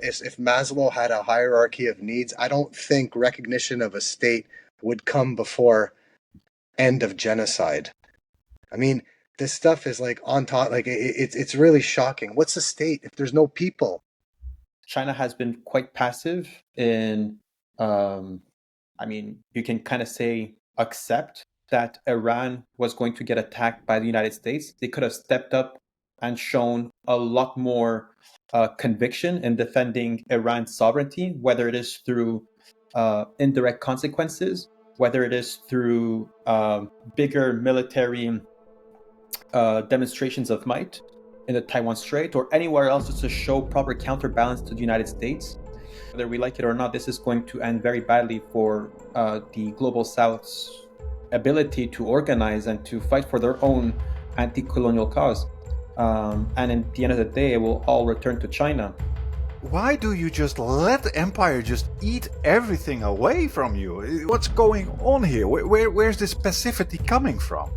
if Maslow had a hierarchy of needs, I don't think recognition of a state would come before end of genocide. I mean, this stuff is like on top, like it's really shocking. What's a state if there's no people? China has been quite passive in, um, I mean, you can kind of say accept that Iran was going to get attacked by the United States. They could have stepped up and shown a lot more conviction in defending Iran's sovereignty, whether it is through indirect consequences, whether it is through bigger military demonstrations of might in the Taiwan Strait or anywhere else just to show proper counterbalance to the United States. Whether we like it or not, this is going to end very badly for the Global South's ability to organize and to fight for their own anti-colonial cause. And at the end of the day, it will all return to China. Why do you just let the empire just eat everything away from you? What's going on here? Where's this passivity coming from?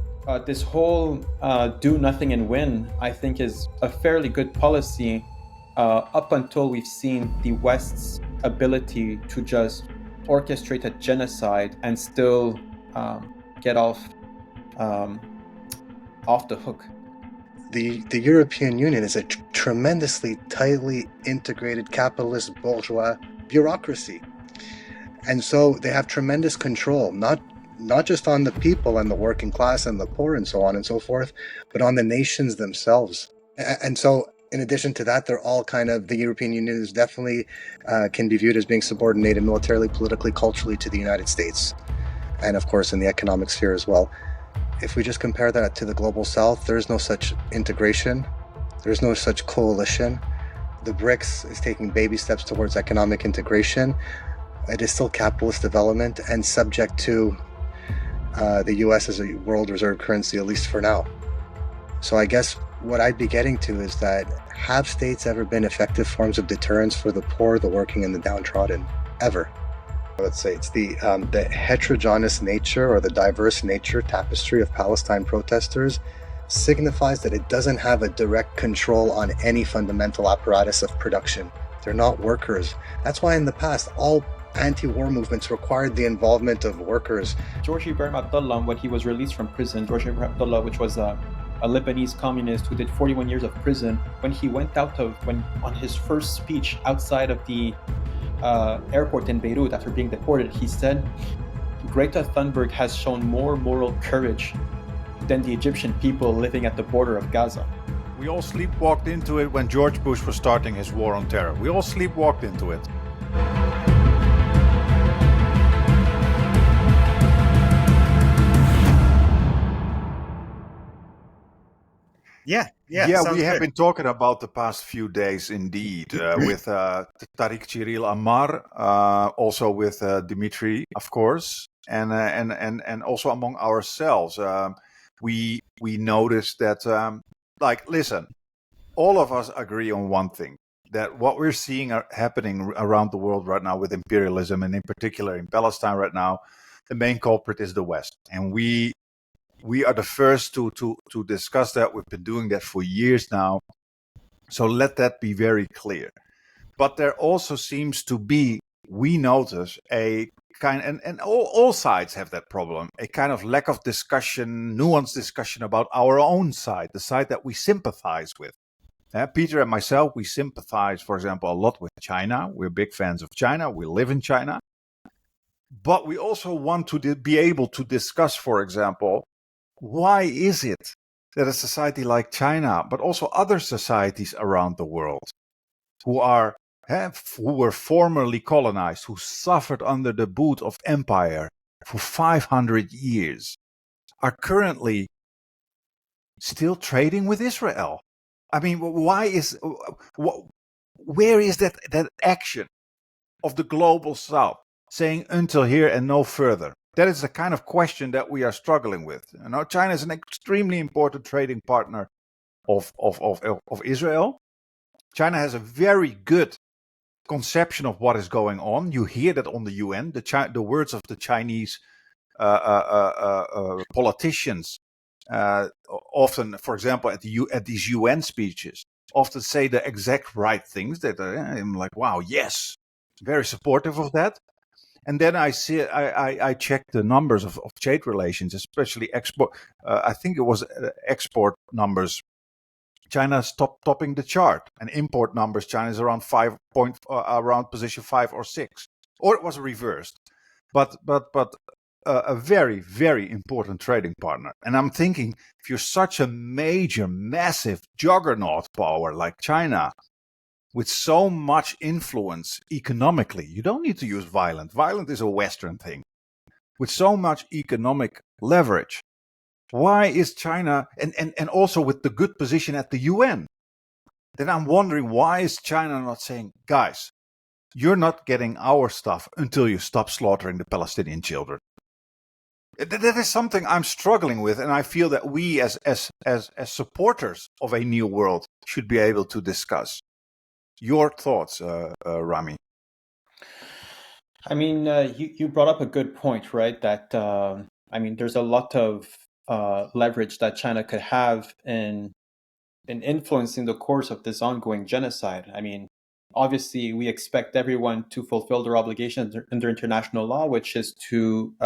This whole do nothing and win, I think, is a fairly good policy up until we've seen the West's ability to just orchestrate a genocide and still get off the hook. The European Union is a tremendously tightly integrated capitalist bourgeois bureaucracy. And so they have tremendous control, not just on the people and the working class and the poor and so on and so forth, but on the nations themselves. And so in addition to that, they're all kind of, the European Union is definitely can be viewed as being subordinated militarily, politically, culturally to the United States. And of course, in the economic sphere as well. If we just compare that to the Global South, there's no such integration. There's no such coalition. The BRICS is taking baby steps towards economic integration. It is still capitalist development and subject to the US as a world reserve currency, at least for now. So I guess what I'd be getting to is that have states ever been effective forms of deterrence for the poor, the working, and the downtrodden? Ever? Let's say it's the heterogeneous nature or the diverse nature tapestry of Palestine protesters signifies that it doesn't have a direct control on any fundamental apparatus of production. They're not workers. That's why in the past, all anti-war movements required the involvement of workers. George Ibrahim Abdullah, when he was released from prison, George Ibrahim Abdullah, which was a Lebanese communist who did 41 years of prison, when he went on his first speech outside of the airport in Beirut after being deported, he said, Greta Thunberg has shown more moral courage than the Egyptian people living at the border of Gaza. We all sleepwalked into it when George Bush was starting his war on terror. We all sleepwalked into it. Yeah, we have been talking about the past few days indeed, with Tariq Chiril Ammar, also with Dimitri, of course, and also among ourselves. We noticed that, listen, all of us agree on one thing, that what we're seeing happening around the world right now with imperialism, and in particular in Palestine right now, the main culprit is the West. And we are the first to discuss that. We've been doing that for years now. So let that be very clear. But there also seems to be, we notice, a kind, and all sides have that problem, a kind of lack of discussion, nuanced discussion about our own side, the side that we sympathize with. Peter and myself, we sympathize, for example, a lot with China. We're big fans of China. We live in China. But we also want to be able to discuss, for example, why is it that a society like China, but also other societies around the world, who were formerly colonized, who suffered under the boot of empire for 500 years, are currently still trading with Israel? I mean, where is that action of the Global South saying until here and no further? That is the kind of question that we are struggling with. You know, China is an extremely important trading partner of Israel. China has a very good conception of what is going on. You hear that on the UN, the words of the Chinese politicians often, for example, at these UN speeches, often say the exact right things that I'm like, wow, yes, very supportive of that. And then I check the numbers of trade relations, especially export. I think it was export numbers. China's topping the chart, and import numbers. China's around around position 5 or 6, or it was reversed. But a very, very important trading partner. And I'm thinking, if you're such a major, massive juggernaut power like China, with so much influence economically, you don't need to use violence. Violence is a Western thing. With so much economic leverage, why is China, and also with the good position at the UN, then I'm wondering, why is China not saying, guys, you're not getting our stuff until you stop slaughtering the Palestinian children? That is something I'm struggling with, and I feel that we as supporters of a new world should be able to discuss. Your thoughts, Rami? I mean, you brought up a good point, right? That I mean, there's a lot of leverage that China could have in influencing the course of this ongoing genocide. I mean, obviously, we expect everyone to fulfill their obligations under international law, which is to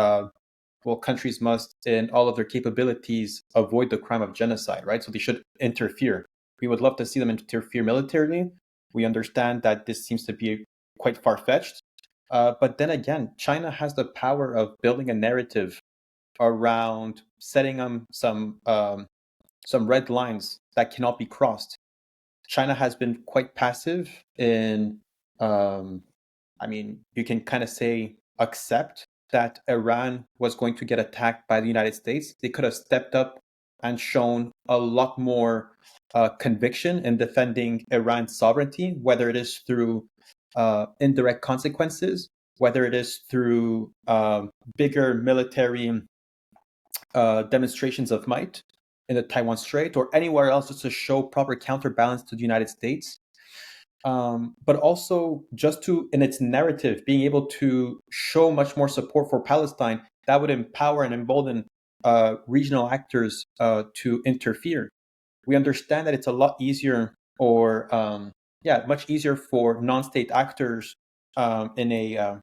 well, countries must, in all of their capabilities, avoid the crime of genocide, right? So they should interfere. We would love to see them interfere militarily. We understand that this seems to be quite far-fetched. But then again, China has the power of building a narrative around setting some red lines that cannot be crossed. China has been quite passive in, I mean, you can kind of say, accept that Iran was going to get attacked by the United States. They could have stepped up and shown a lot more conviction in defending Iran's sovereignty, whether it is through indirect consequences, whether it is through bigger military demonstrations of might in the Taiwan Strait or anywhere else, just to show proper counterbalance to the United States. But also just to, in its narrative, being able to show much more support for Palestine, that would empower and embolden regional actors to interfere. We understand that it's a lot easier, or much easier for non-state actors in a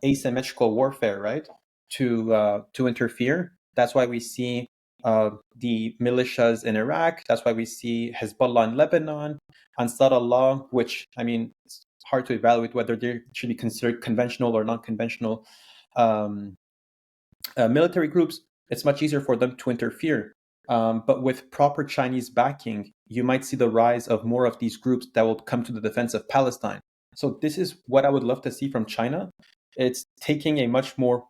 asymmetrical warfare, right, to interfere. That's why we see the militias in Iraq. That's why we see Hezbollah in Lebanon, Ansar Allah, which, I mean, it's hard to evaluate whether they should be considered conventional or non-conventional military groups. It's much easier for them to interfere. But with proper Chinese backing, you might see the rise of more of these groups that will come to the defense of Palestine. So this is what I would love to see from China. It's taking a much more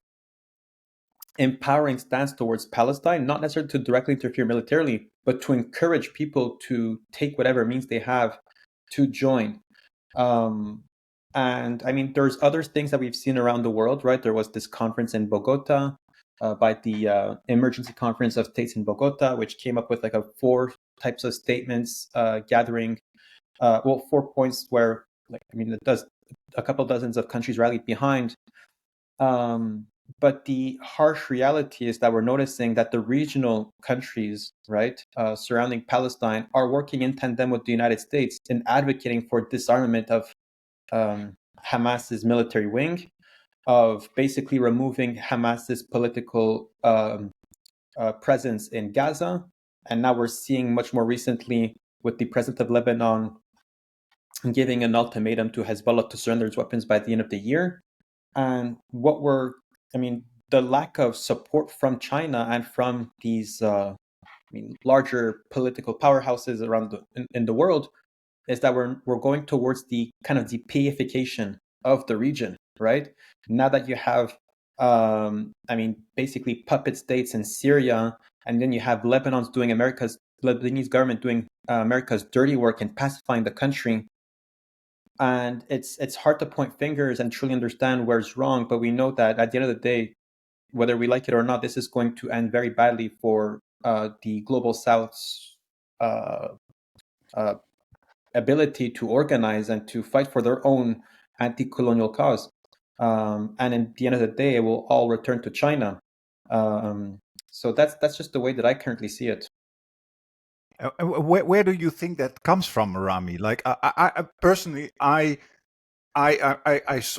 empowering stance towards Palestine, not necessarily to directly interfere militarily, but to encourage people to take whatever means they have to join. And I mean, there's other things that we've seen around the world, right? There was this conference in Bogota by the Emergency Conference of States in Bogota, which came up with like 4 types of statements, gathering 4 points where, like, I mean, it does a couple dozens of countries rallied behind. But the harsh reality is that we're noticing that the regional countries, right, surrounding Palestine are working in tandem with the United States in advocating for disarmament of Hamas's military wing, of basically removing Hamas's political presence in Gaza. And now we're seeing much more recently with the president of Lebanon giving an ultimatum to Hezbollah to surrender its weapons by the end of the year. And the lack of support from China and from these larger political powerhouses around in the world is that we're going towards the kind of depeification of the region, right? Now that you have basically puppet states in Syria, and then you have Lebanese government doing America's dirty work in pacifying the country. And it's hard to point fingers and truly understand where's wrong, but we know that at the end of the day, whether we like it or not, this is going to end very badly for the Global South's ability to organize and to fight for their own anti-colonial cause. And at the end of the day, it will all return to China. So that's just the way that I currently see it. Where do you think that comes from, Rami? Like, I personally, I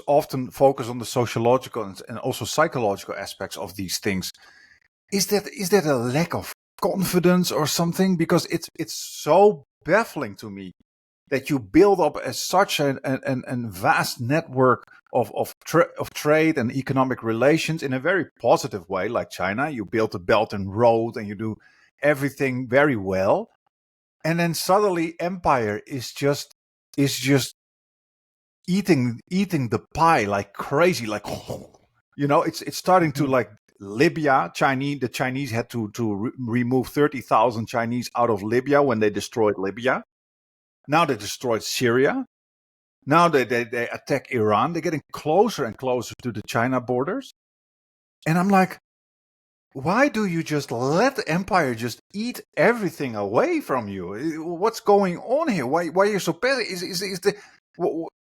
often focus on the sociological and also psychological aspects of these things. Is that a lack of confidence or something? Because it's so baffling to me that you build up as such a vast network of trade and economic relations in a very positive way, like China. You build a Belt and Road and you do everything very well, and then suddenly empire is just eating the pie like crazy, like it's starting to like Libya. The Chinese had to remove 30,000 Chinese out of Libya when they destroyed Libya. Now they destroyed Syria. Now they attack Iran. They're getting closer and closer to the China borders. And I'm like, why do you just let the empire just eat everything away from you? What's going on here? Why are you so bad?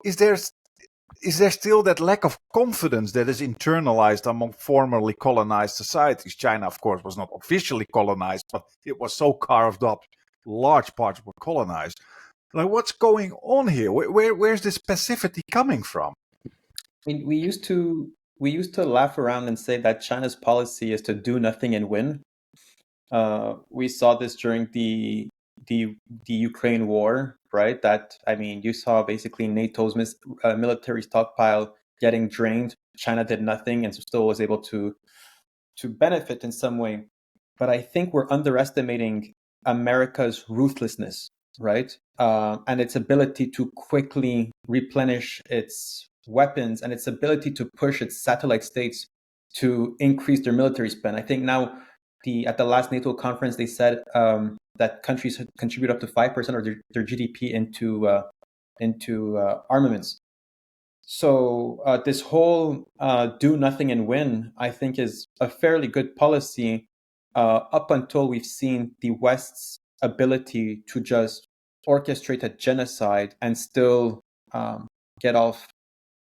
Is there still that lack of confidence that is internalized among formerly colonized societies? China, of course, was not officially colonized, but it was so carved up. Large parts were colonized. Like, what's going on here? Where's this passivity coming from? I mean, we used to laugh around and say that China's policy is to do nothing and win. We saw this during the Ukraine war, right? That, I mean, you saw basically NATO's military stockpile getting drained. China did nothing and still was able to benefit in some way. But I think we're underestimating America's ruthlessness, right? And its ability to quickly replenish its weapons and its ability to push its satellite states to increase their military spend. I think now at the last NATO conference, they said that countries contribute up to 5% of their GDP into armaments. So this whole do nothing and win, I think, is a fairly good policy up until we've seen the West's ability to just orchestrate a genocide and still get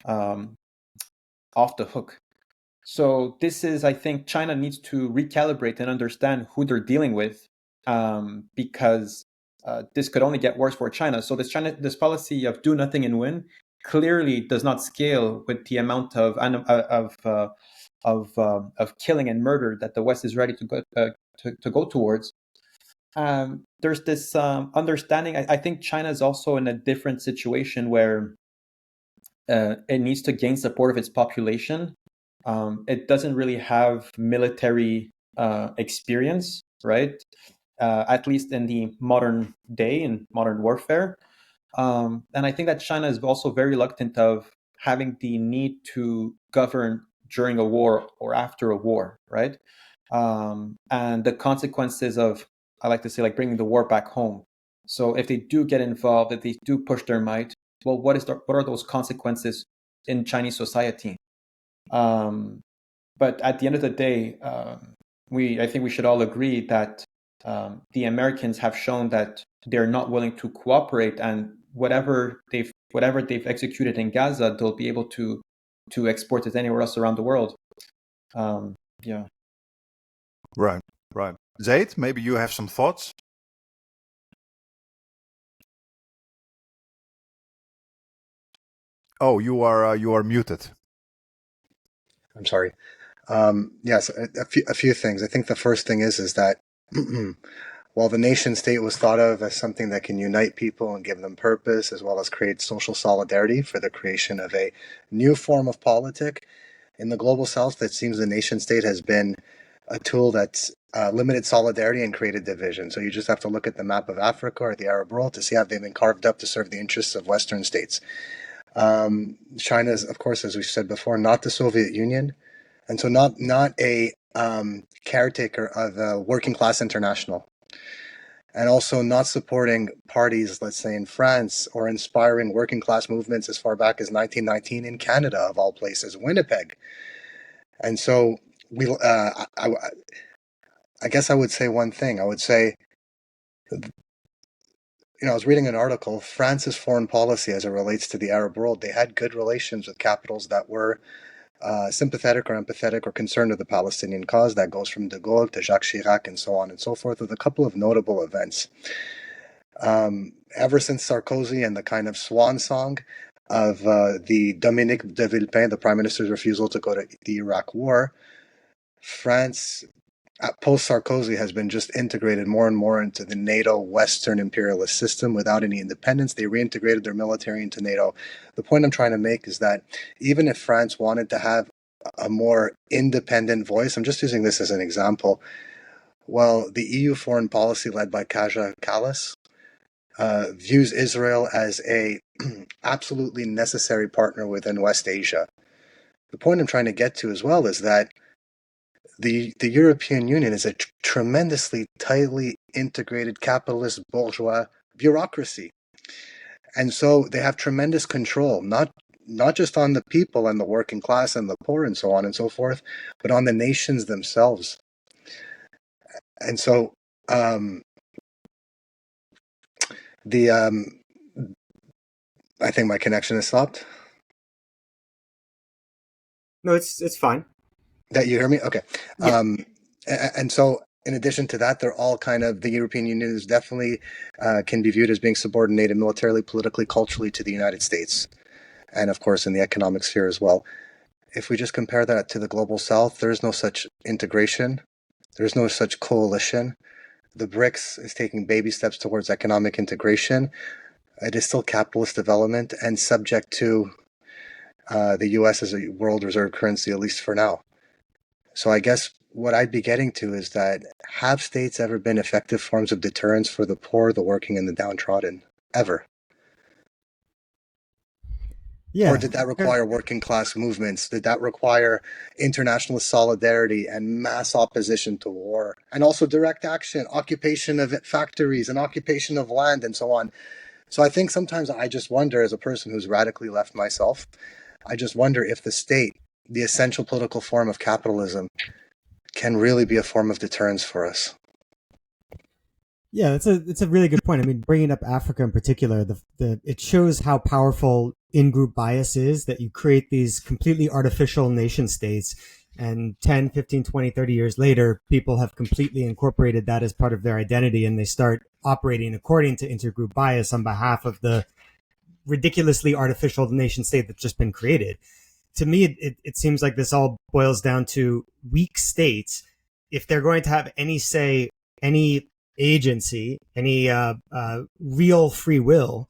um, off the hook. So this is, I think, China needs to recalibrate and understand who they're dealing with, because this could only get worse for China. So this policy of do nothing and win clearly does not scale with the amount of killing and murder that the West is ready to go towards. There's this understanding. I think China is also in a different situation where it needs to gain support of its population. It doesn't really have military experience, right? At least in the modern day, in modern warfare. And I think that China is also very reluctant of having the need to govern during a war or after a war, right? And the consequences of, I like to say, like bringing the war back home. So if they do get involved, if they do push their might, well, what are those consequences in Chinese society? But at the end of the day, I think we should all agree that the Americans have shown that they're not willing to cooperate, and whatever they've executed in Gaza, they'll be able to export it anywhere else around the world. Yeah. Right. Zaid, maybe you have some thoughts? Oh, you are muted. I'm sorry. Yes, a few things. I think the first thing is that while the nation state was thought of as something that can unite people and give them purpose, as well as create social solidarity for the creation of a new form of politic, in the global south, it seems the nation state has been a tool that's limited solidarity and created division. So you just have to look at the map of Africa or the Arab world to see how they've been carved up to serve the interests of Western states. China is, of course, as we said before, not the Soviet Union, and so not a caretaker of a working class international, and also not supporting parties, let's say in France, or inspiring working class movements as far back as 1919 in Canada, of all places, Winnipeg. And so I guess I would say one thing. I would say, I was reading an article, France's foreign policy as it relates to the Arab world. They had good relations with capitals that were sympathetic or empathetic or concerned with the Palestinian cause. That goes from de Gaulle to Jacques Chirac and so on and so forth, with a couple of notable events. Ever since Sarkozy and the kind of swan song of the Dominique de Villepin, the prime minister's refusal to go to the Iraq war, France, post-Sarkozy, has been just integrated more and more into the NATO Western imperialist system without any independence. They reintegrated their military into NATO. The point I'm trying to make is that even if France wanted to have a more independent voice, I'm just using this as an example, well, the EU foreign policy led by Kaja Kallas views Israel as a absolutely necessary partner within West Asia. The point I'm trying to get to as well is that the European Union is a tremendously tightly integrated capitalist bourgeois bureaucracy. And so they have tremendous control, not just on the people and the working class and the poor and so on and so forth, but on the nations themselves. And so I think my connection has stopped. No, it's fine. That you hear me? Okay. Yeah. And so in addition to that, they're all kind of, the European Union is definitely can be viewed as being subordinated militarily, politically, culturally to the United States. And of course, in the economic sphere as well. If we just compare that to the global south, there is no such integration. There's no such coalition. The BRICS is taking baby steps towards economic integration. It is still capitalist development and subject to the U.S. as a world reserve currency, at least for now. So I guess what I'd be getting to is that, have states ever been effective forms of deterrence for the poor, the working, and the downtrodden? Ever? Yeah. Or did that require working class movements? Did that require international solidarity and mass opposition to war? And also direct action, occupation of factories and occupation of land and so on. So I think sometimes I just wonder, as a person who's radically left myself, I just wonder if the state, the essential political form of capitalism, can really be a form of deterrence for us. Yeah, it's a really good point. I mean, bringing up Africa in particular, it shows how powerful in-group bias is, that you create these completely artificial nation states, and 10, 15, 20, 30 years later, people have completely incorporated that as part of their identity, and they start operating according to intergroup bias on behalf of the ridiculously artificial nation state that's just been created. To me, it seems like this all boils down to weak states. If they're going to have any say, any agency, any real free will,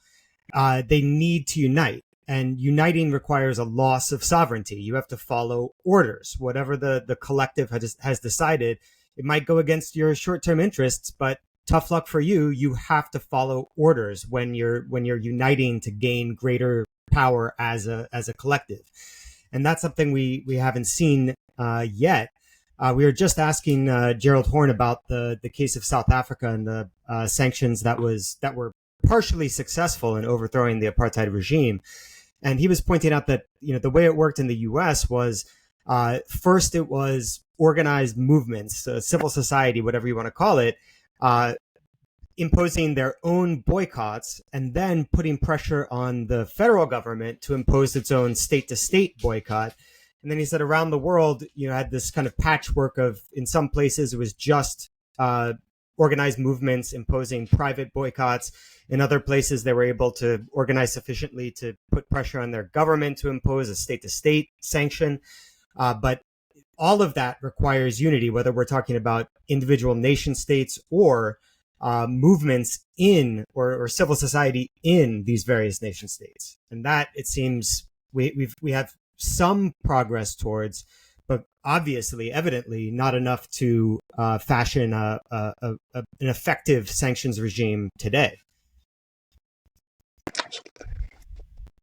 they need to unite. And uniting requires a loss of sovereignty. You have to follow orders. Whatever the collective has decided, it might go against your short-term interests, but tough luck for you. You have to follow orders when you're uniting to gain greater power as a collective. And that's something we haven't seen yet. We were just asking Gerald Horn about the case of South Africa and the sanctions that were partially successful in overthrowing the apartheid regime. And he was pointing out that, the way it worked in the U.S. was first it was organized movements, civil society, whatever you want to call it, imposing their own boycotts and then putting pressure on the federal government to impose its own state-to-state boycott. And then he said around the world, had this kind of patchwork of, in some places, it was just organized movements imposing private boycotts. In other places, they were able to organize sufficiently to put pressure on their government to impose a state-to-state sanction. But all of that requires unity, whether we're talking about individual nation states or movements in or civil society in these various nation states. And that, it seems, we have some progress towards, but obviously, evidently, not enough to fashion an effective sanctions regime today.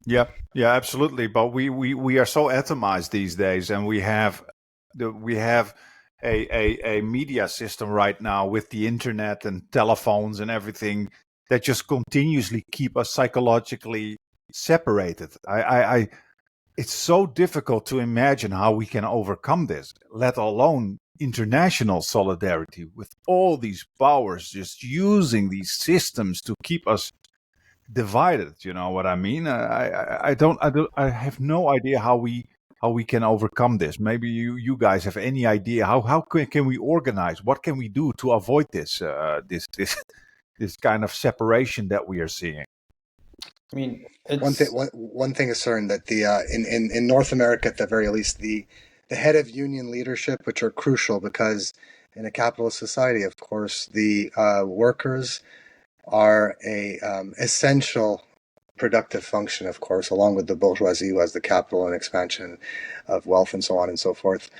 Yeah, absolutely. But we are so atomized these days, and we have a media system right now with the internet and telephones and everything that just continuously keep us psychologically separated. It's so difficult to imagine how we can overcome this, let alone international solidarity with all these powers just using these systems to keep us divided. You know what I mean? I have no idea how we can overcome this. Maybe you guys have any idea how can we organize? What can we do to avoid this this kind of separation that we are seeing? I mean, One thing is certain, that the in North America, at the very least, the head of union leadership, which are crucial, because in a capitalist society, of course, the workers are a essential productive function, of course, along with the bourgeoisie, who has the capital and expansion of wealth and so on and so forth.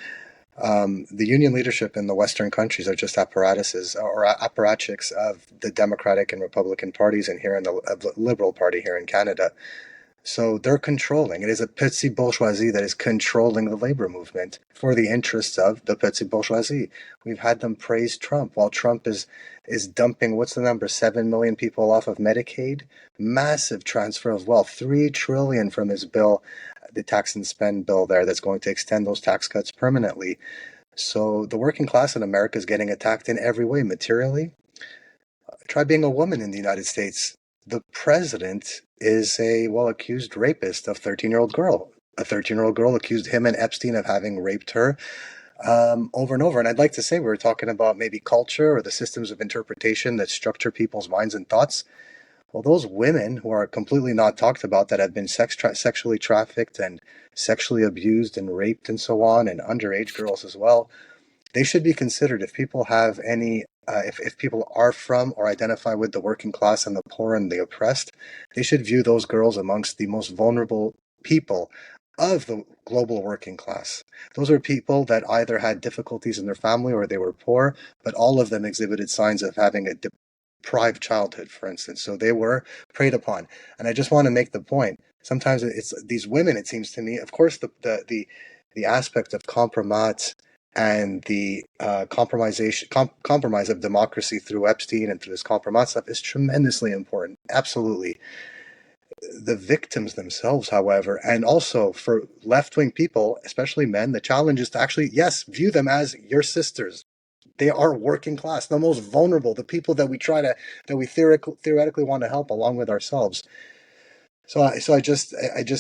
The union leadership in the Western countries are just apparatuses or apparatchiks of the Democratic and Republican parties, and here in the Liberal Party here in Canada. So they're controlling. It is a petit bourgeoisie that is controlling the labor movement for the interests of the petit bourgeoisie. We've had them praise Trump while Trump is dumping, what's the number, 7 million people off of Medicaid? Massive transfer of wealth, 3 trillion from his bill, the tax and spend bill there, that's going to extend those tax cuts permanently. So the working class in America is getting attacked in every way, materially. Try being a woman in the United States. The president is a well-accused rapist of 13-year-old girl. A 13-year-old girl accused him and Epstein of having raped her over and over. And I'd like to say, we were talking about maybe culture or the systems of interpretation that structure people's minds and thoughts. Well, those women who are completely not talked about, that have been sexually trafficked and sexually abused and raped and so on, and underage girls as well, they should be considered. If people have any, if people are from or identify with the working class and the poor and the oppressed, they should view those girls amongst the most vulnerable people of the global working class. Those are people that either had difficulties in their family or they were poor, but all of them exhibited signs of having a deprived childhood, for instance. So they were preyed upon. And I just want to make the point. Sometimes it's these women, it seems to me, of course, the aspect of compromise and the compromise of democracy through Epstein and through this compromise stuff is tremendously important. Absolutely. The victims themselves, however, and also for left-wing people, especially men, the challenge is to actually, yes, view them as your sisters. They are working class, the most vulnerable, the people that we theoretically want to help along with ourselves. So I just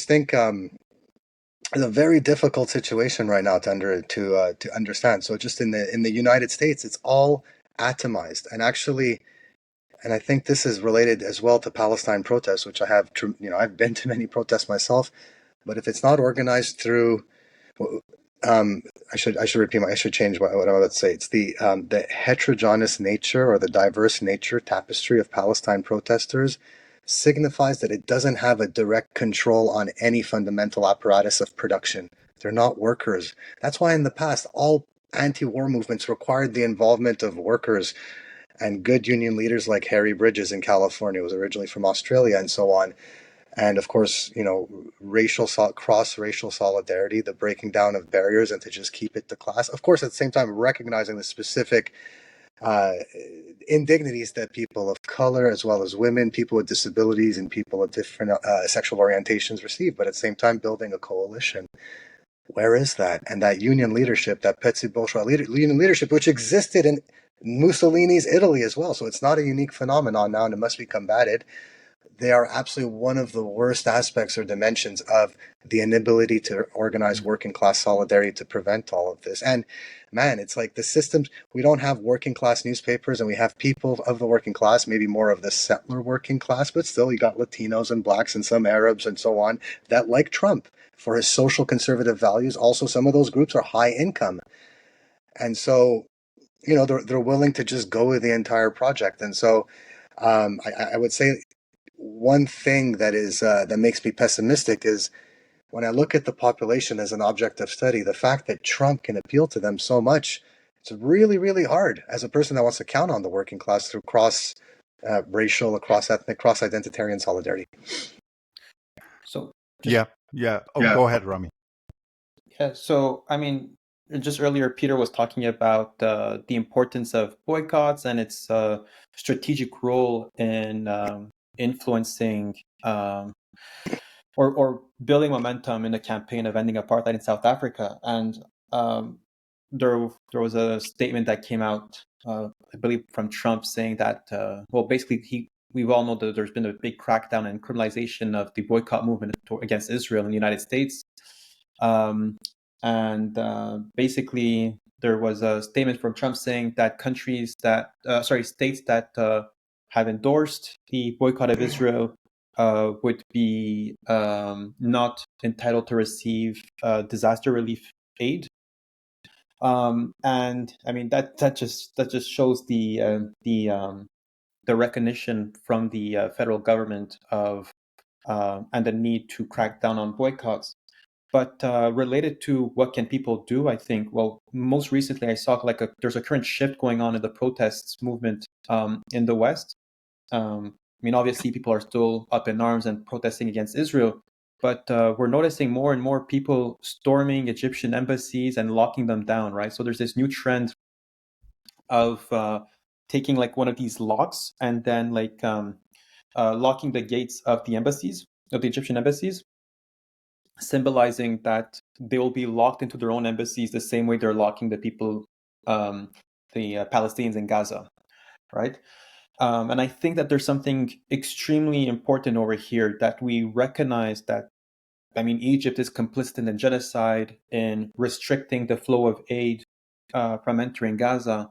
think it's a very difficult situation right now to understand. So just in the United States, it's all atomized, and actually, and I think this is related as well to Palestine protests, which I've been to many protests myself, but if it's not organized through, I should change what I'm about to say. It's the heterogeneous nature or the diverse nature tapestry of Palestine protesters signifies that it doesn't have a direct control on any fundamental apparatus of production. They're not workers. That's why in the past, all anti-war movements required the involvement of workers and good union leaders like Harry Bridges in California, who was originally from Australia, and so on. And of course, cross-racial solidarity, the breaking down of barriers, and to just keep it to class. Of course, at the same time, recognizing the specific indignities that people of color, as well as women, people with disabilities, and people of different sexual orientations receive, but at the same time building a coalition. Where is that? And that union leadership, that petit bourgeois union leadership, which existed in Mussolini's Italy as well, so it's not a unique phenomenon now, and it must be combated. They are absolutely one of the worst aspects or dimensions of the inability to organize working class solidarity to prevent all of this. And man, it's like the systems, we don't have working class newspapers, and we have people of the working class, maybe more of the settler working class, but still you got Latinos and blacks and some Arabs and so on that like Trump for his social conservative values. Also, some of those groups are high income. And so, they're willing to just go with the entire project. And so I would say one thing that makes me pessimistic is when I look at the population as an object of study, the fact that Trump can appeal to them so much, it's really, really hard as a person that wants to count on the working class through cross-racial, cross-ethnic, cross-identitarian solidarity. So Yeah. Go ahead, Rami. Yeah. So I mean, just earlier, Peter was talking about the importance of boycotts and its strategic role in influencing or building momentum in the campaign of ending apartheid in South Africa. And there was a statement that came out, I believe, from Trump saying that, basically, we all know that there's been a big crackdown and criminalization of the boycott movement against Israel in the United States. And basically, there was a statement from Trump saying that states that have endorsed the boycott of Israel would be not entitled to receive disaster relief aid. And I mean that just shows the recognition from the federal government of and the need to crack down on boycotts. But related to what can people do, I think, well, most recently I saw there's a current shift going on in the protests movement in the West. I mean, obviously, people are still up in arms and protesting against Israel, but we're noticing more and more people storming Egyptian embassies and locking them down, right? So there's this new trend of taking like one of these locks and then locking the gates of the embassies, of the Egyptian embassies, symbolizing that they will be locked into their own embassies the same way they're locking the people, the Palestinians in Gaza, right? And I think that there's something extremely important over here, that we recognize that, I mean, Egypt is complicit in the genocide, in restricting the flow of aid from entering Gaza.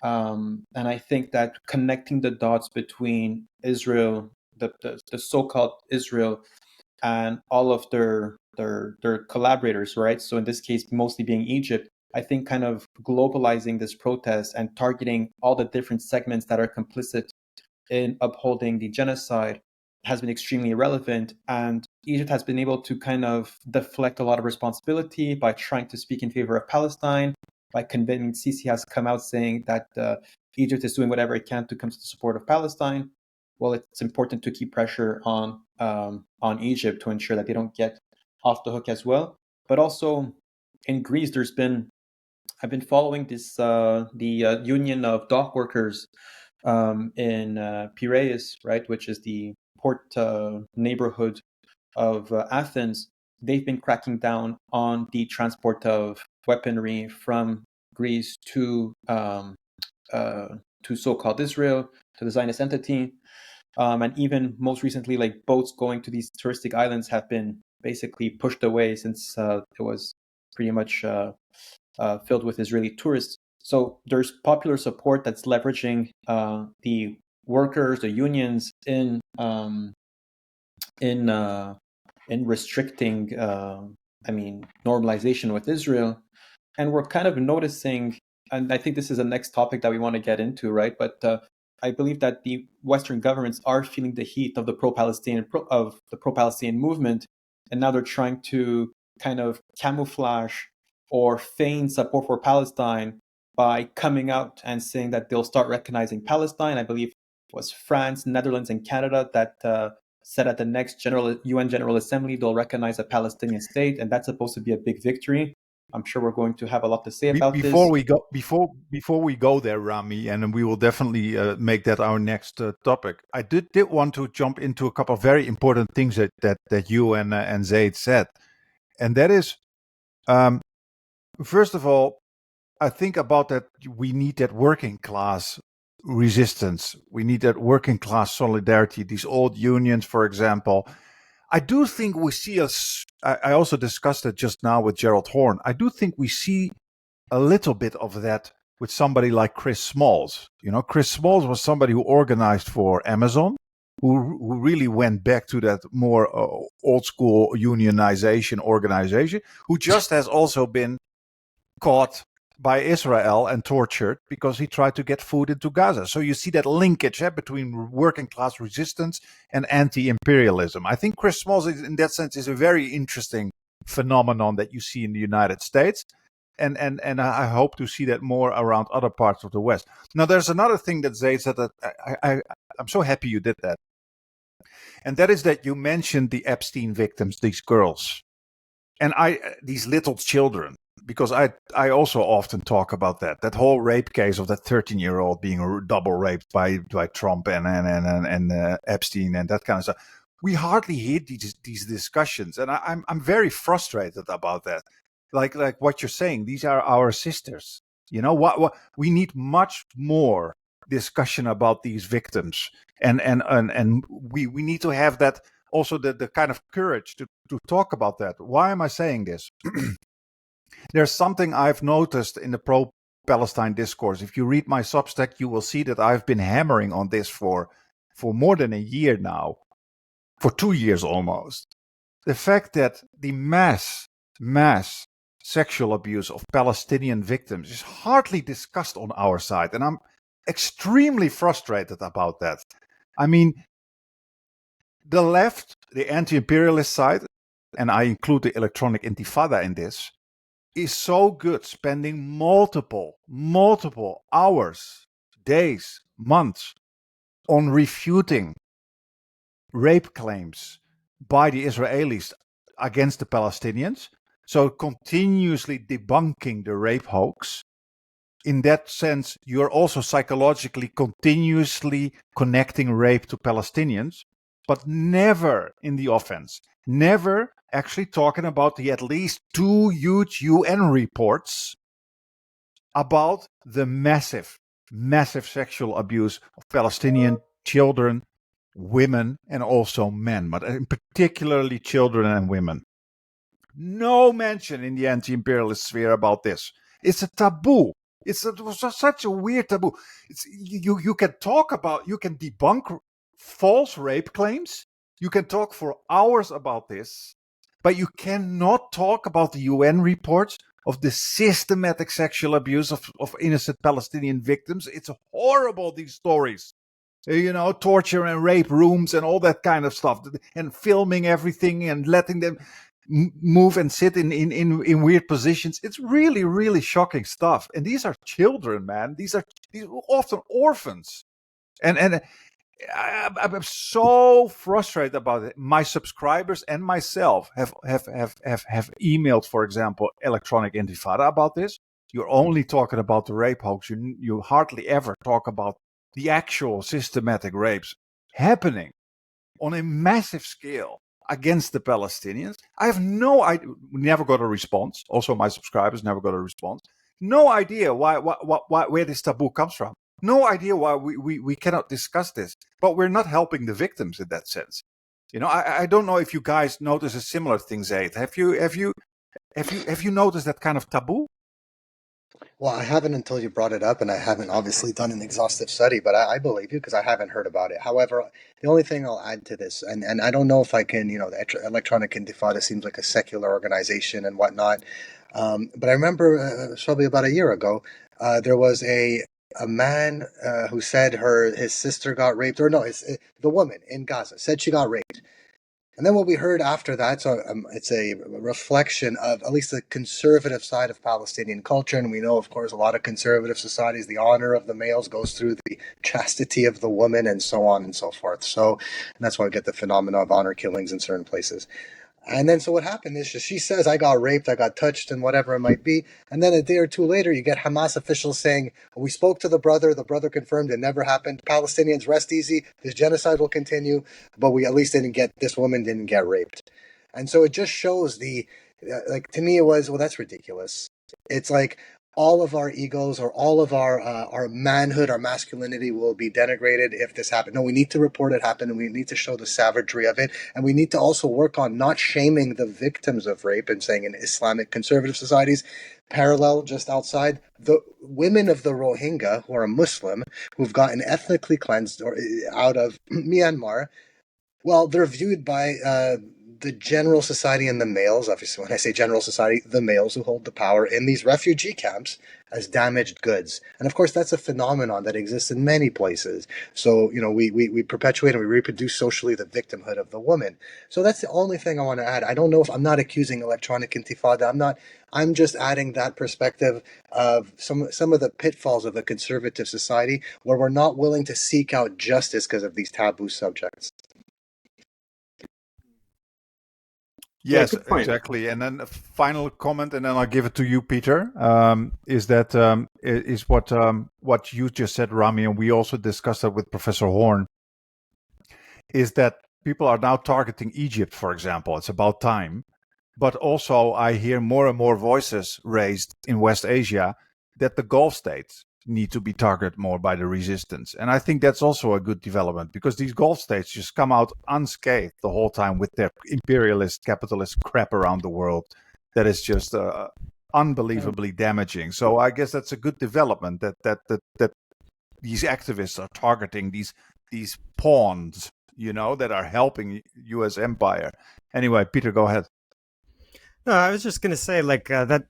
And I think that connecting the dots between Israel, the so-called Israel, and all of their collaborators, right? So in this case, mostly being Egypt, I think kind of globalizing this protest and targeting all the different segments that are complicit in upholding the genocide has been extremely relevant. And Egypt has been able to kind of deflect a lot of responsibility by trying to speak in favor of Palestine, by convincing Sisi has come out saying that Egypt is doing whatever it can to come to the support of Palestine. Well, it's important to keep pressure on Egypt to ensure that they don't get off the hook as well. But also in Greece, I've been following this the Union of Dock Workers in Piraeus, right, which is the port neighborhood of Athens. They've been cracking down on the transport of weaponry from Greece to so-called Israel, to the Zionist entity. And even most recently, like boats going to these touristic islands have been basically pushed away since it was pretty much filled with Israeli tourists. So there's popular support that's leveraging the workers, the unions in restricting, normalization with Israel. And we're kind of noticing, and I think this is the next topic that we want to get into, right? But I believe that the Western governments are feeling the heat of the pro-Palestinian movement, and now they're trying to kind of camouflage or feign support for Palestine by coming out and saying that they'll start recognizing Palestine. I believe it was France, Netherlands, and Canada that said at the next UN General Assembly they'll recognize a Palestinian state, and that's supposed to be a big victory. I'm sure we're going to have a lot to say about before this. Before we go there, Rami, and we will definitely make that our next topic. I did want to jump into a couple of very important things that you and Zaid said, and that is, first of all, I think about that we need that working class resistance. We need that working class solidarity. These old unions, for example. I do think we see I also discussed it just now with Gerald Horn. I do think we see a little bit of that with somebody like Chris Smalls. You know, Chris Smalls was somebody who organized for Amazon, who really went back to that more old school unionization organization, who just has also been caught by Israel and tortured because he tried to get food into Gaza. So you see that linkage between working class resistance and anti-imperialism. I think Chris Smalls, in that sense, is a very interesting phenomenon that you see in the United States. And I hope to see that more around other parts of the West. Now, there's another thing that Zaid said that I'm so happy you did that. And that is that you mentioned the Epstein victims, these girls, and these little children. Because I also often talk about that whole rape case of that 13-year-old being double raped by Trump and Epstein and that kind of stuff. We hardly hear these discussions, and I'm very frustrated about that. Like what you're saying, these are our sisters. You know what we need much more discussion about these victims, and we need to have that also the kind of courage to talk about that. Why am I saying this? There's something I've noticed in the pro-Palestine discourse. If you read my Substack, you will see that I've been hammering on this for more than a year now, for 2 years almost. The fact that the mass sexual abuse of Palestinian victims is hardly discussed on our side. And I'm extremely frustrated about that. I mean, the left, the anti-imperialist side, and I include the electronic intifada in this, is so good spending multiple hours, days, months on refuting rape claims by the Israelis against the Palestinians. So continuously debunking the rape hoax. In that sense, you're also psychologically continuously connecting rape to Palestinians, but never in the offense. Never actually talking about the at least 2 huge UN reports about the massive sexual abuse of Palestinian children, women, and also men, but particularly children and women. No mention in the anti-imperialist sphere about this. It's a taboo. It was such a weird taboo. You can talk about, you can debunk false rape claims. You can talk for hours about this, but you cannot talk about the UN reports of the systematic sexual abuse of innocent Palestinian victims. It's horrible, these stories. You know, torture and rape rooms and all that kind of stuff, and filming everything and letting them move and sit in weird positions. It's really, really shocking stuff. And these are children, man. These are often orphans. And I'm so frustrated about it. My subscribers and myself have emailed, for example, Electronic Intifada about this. You're only talking about the rape hoax. You hardly ever talk about the actual systematic rapes happening on a massive scale against the Palestinians. I have no idea. We never got a response. Also, my subscribers never got a response. No idea why where this taboo comes from. No idea why we cannot discuss this. But we're not helping the victims in that sense. You know, I don't know if you guys notice a similar thing, Zaid. Have you noticed that kind of taboo? Well, I haven't until you brought it up, and I haven't obviously done an exhaustive study, but I believe you because I haven't heard about it. However, the only thing I'll add to this, and I don't know if I can, the Electronic Intifada seems like a secular organization and whatnot, but I remember probably about a year ago, there was a man who said his sister got raped, or no, the woman in Gaza said she got raped. And then what we heard after that, so it's a reflection of at least the conservative side of Palestinian culture. And we know, of course, a lot of conservative societies, the honor of the males goes through the chastity of the woman and so on and so forth. So, and that's why we get the phenomena of honor killings in certain places. And then so what happened is she says, I got raped, I got touched, and whatever it might be. And then a day or two later, you get Hamas officials saying, we spoke to the brother confirmed it never happened. Palestinians, rest easy, this genocide will continue, but we at least this woman didn't get raped. And so it just shows to me it was, well, that's ridiculous. It's like all of our egos or all of our manhood, our masculinity will be denigrated if this happened. No, we need to report it happened, and we need to show the savagery of it, and we need to also work on not shaming the victims of rape and saying in Islamic conservative societies, parallel just outside, the women of the Rohingya who are Muslim, who've gotten ethnically cleansed out of Myanmar, well, they're viewed by the general society and the males, obviously when I say general society, the males who hold the power in these refugee camps as damaged goods. And of course, that's a phenomenon that exists in many places. So, we perpetuate and we reproduce socially the victimhood of the woman. So that's the only thing I want to add. I don't know if I'm not accusing Electronic Intifada. I'm just adding that perspective of some of the pitfalls of a conservative society where we're not willing to seek out justice because of these taboo subjects. Yes, good point. exactly. And then a final comment, and then I'll give it to you, Peter. Is what you just said, Rami, and we also discussed that with Professor Horn. Is that people are now targeting Egypt, for example? It's about time. But also, I hear more and more voices raised in West Asia that the Gulf states, need to be targeted more by the resistance. And I think that's also a good development, because these Gulf states just come out unscathed the whole time with their imperialist, capitalist crap around the world that is just unbelievably damaging. So I guess that's a good development that these activists are targeting these pawns, that are helping U.S. empire. Anyway, Peter, go ahead. No, I was just going to say, that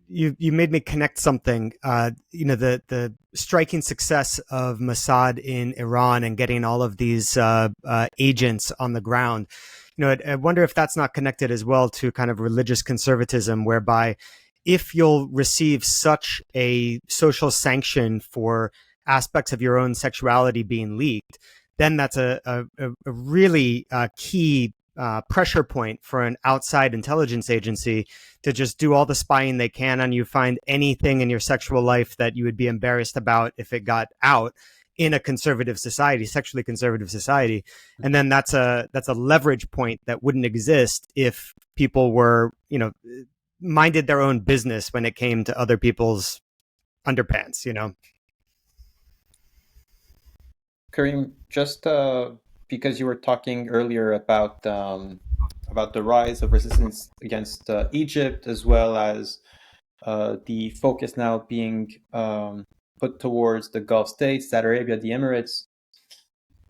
you made me connect something. The striking success of Mossad in Iran and getting all of these agents on the ground. I wonder if that's not connected as well to kind of religious conservatism, whereby if you'll receive such a social sanction for aspects of your own sexuality being leaked, then that's a really key pressure point for an outside intelligence agency to just do all the spying they can on you, find anything in your sexual life that you would be embarrassed about if it got out in a conservative society, sexually conservative society. And then that's a leverage point that wouldn't exist if people were, minded their own business when it came to other people's underpants, Kareem, just because you were talking earlier about the rise of resistance against Egypt, as well as the focus now being put towards the Gulf states, Saudi Arabia, the Emirates.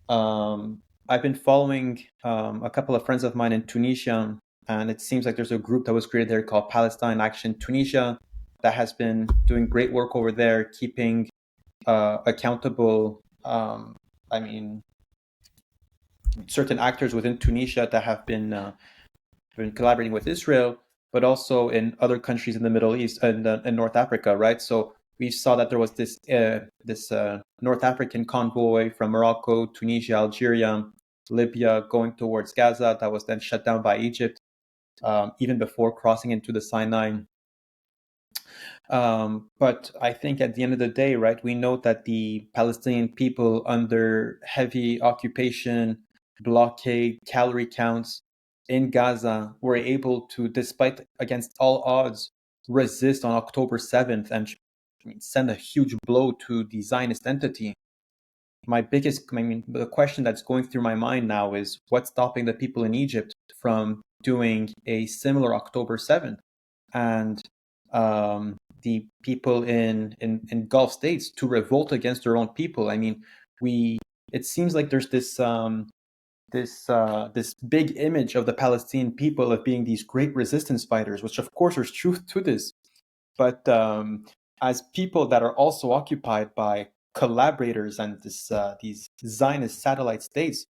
I've been following a couple of friends of mine in Tunisia, and it seems like there's a group that was created there called Palestine Action Tunisia that has been doing great work over there, keeping accountable. Certain actors within Tunisia that have been collaborating with Israel, but also in other countries in the Middle East and in North Africa, right? So we saw that there was this North African convoy from Morocco, Tunisia, Algeria, Libya going towards Gaza that was then shut down by Egypt, even before crossing into the Sinai. But I think at the end of the day, right, we know that the Palestinian people under heavy occupation, blockade, calorie counts in Gaza were able to, despite against all odds, resist on October 7th and send a huge blow to the Zionist entity. The question that's going through my mind now is what's stopping the people in Egypt from doing a similar October 7th? And the people in Gulf states to revolt against their own people. It seems like there's this big image of the Palestinian people of being these great resistance fighters, which of course there's truth to this. But as people that are also occupied by collaborators and these Zionist satellite states,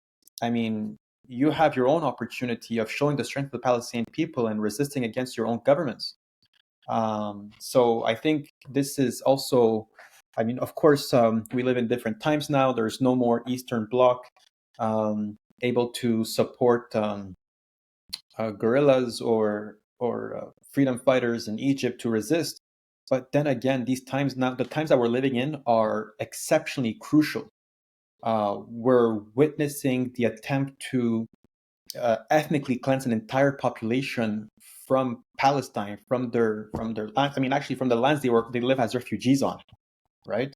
you have your own opportunity of showing the strength of the Palestinian people and resisting against your own governments. So I think this is also, of course, we live in different times now. There's no more Eastern Bloc able to support guerrillas or freedom fighters in Egypt to resist. But then again, the times that we're living in are exceptionally crucial. We're witnessing the attempt to ethnically cleanse an entire population from Palestine, from their land. Actually, from the lands they live as refugees on, right?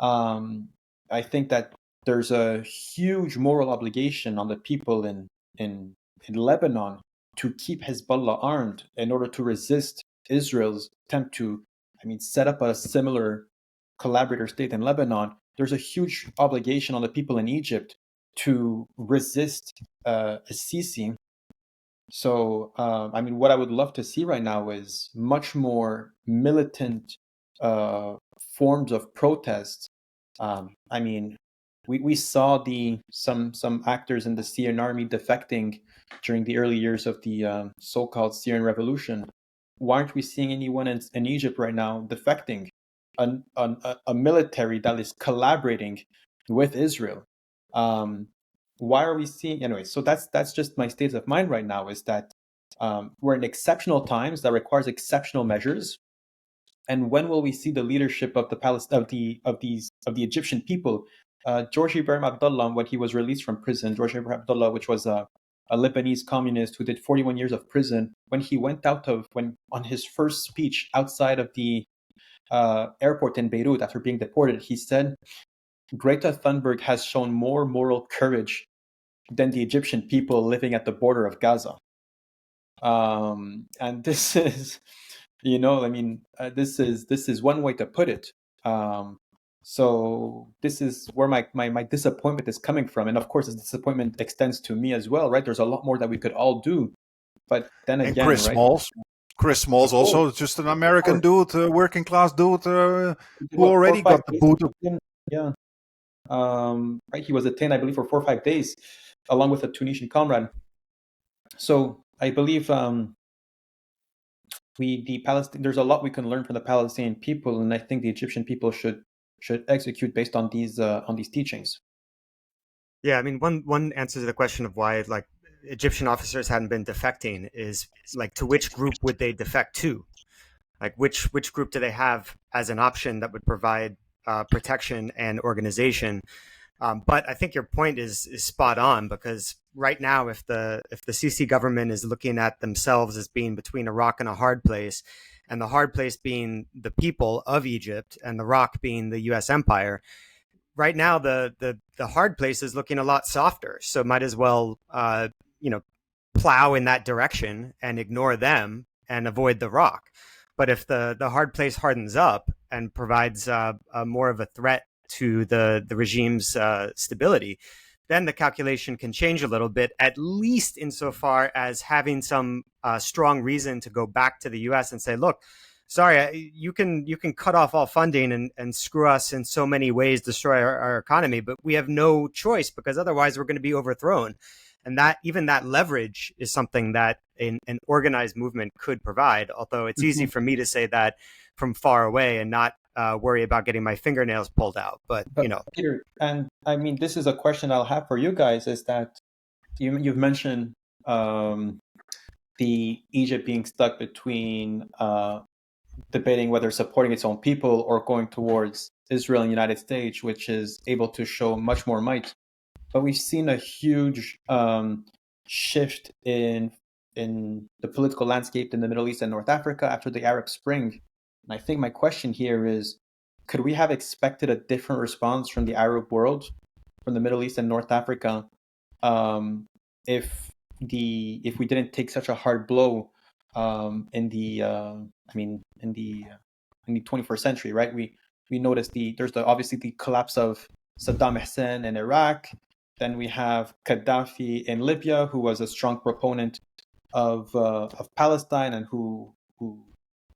I think that there's a huge moral obligation on the people in Lebanon to keep Hezbollah armed in order to resist Israel's attempt to, set up a similar collaborator state in Lebanon. There's a huge obligation on the people in Egypt to resist Sisi. So, what I would love to see right now is much more militant forms of protest. We saw some actors in the Syrian army defecting during the early years of the so-called Syrian revolution. Why aren't we seeing anyone in Egypt right now defecting? A military that is collaborating with Israel. Why are we seeing anyway? So that's just my state of mind right now. Is that we're in exceptional times that requires exceptional measures, and when will we see the leadership of the Egyptian people? George Ibrahim Abdullah, when he was released from prison, George Ibrahim Abdullah, which was a Lebanese communist who did 41 years of prison, when he went on his first speech outside of the airport in Beirut after being deported, he said, Greta Thunberg has shown more moral courage than the Egyptian people living at the border of Gaza. And this is, this is one way to put it. So this is where my disappointment is coming from. And of course, this disappointment extends to me as well, right? There's a lot more that we could all do. But then And again, Chris right? Smalls. Chris Smalls also just an American dude, working class dude, who already got the boot. Yeah. Right. He was detained, I believe, for 4 or 5 days, along with a Tunisian comrade. So I believe there's a lot we can learn from the Palestinian people, and I think the Egyptian people should execute based on these teachings. Yeah, I mean, one answer to the question of why like Egyptian officers hadn't been defecting is like, to which group would they defect to? Like, which group do they have as an option that would provide protection and organization? But I think your point is spot on, because right now, if the Sisi government is looking at themselves as being between a rock and a hard place, and the hard place being the people of Egypt and the rock being the U.S. empire, right now the hard place is looking a lot softer. So might as well plow in that direction and ignore them and avoid the rock. But if the hard place hardens up and provides more of a threat to the regime's stability, then the calculation can change a little bit, at least insofar as having some strong reason to go back to the U.S. and say, look, sorry, you can cut off all funding and screw us in so many ways, destroy our economy, but we have no choice, because otherwise we're going to be overthrown. And that even that leverage is something that an organized movement could provide, although it's easy for me to say that from far away and not worry about getting my fingernails pulled out. But Peter, and I mean, this is a question I'll have for you guys, is that you've mentioned the Egypt being stuck between debating whether supporting its own people or going towards Israel and the United States, which is able to show much more might. But we've seen a huge shift in the political landscape in the Middle East and North Africa after the Arab Spring. And I think my question here is, could we have expected a different response from the Arab world, from the Middle East and North Africa, if we didn't take such a hard blow in the 21st century, right? We noticed there's obviously the collapse of Saddam Hussein in Iraq. Then we have Gaddafi in Libya, who was a strong proponent of Palestine and who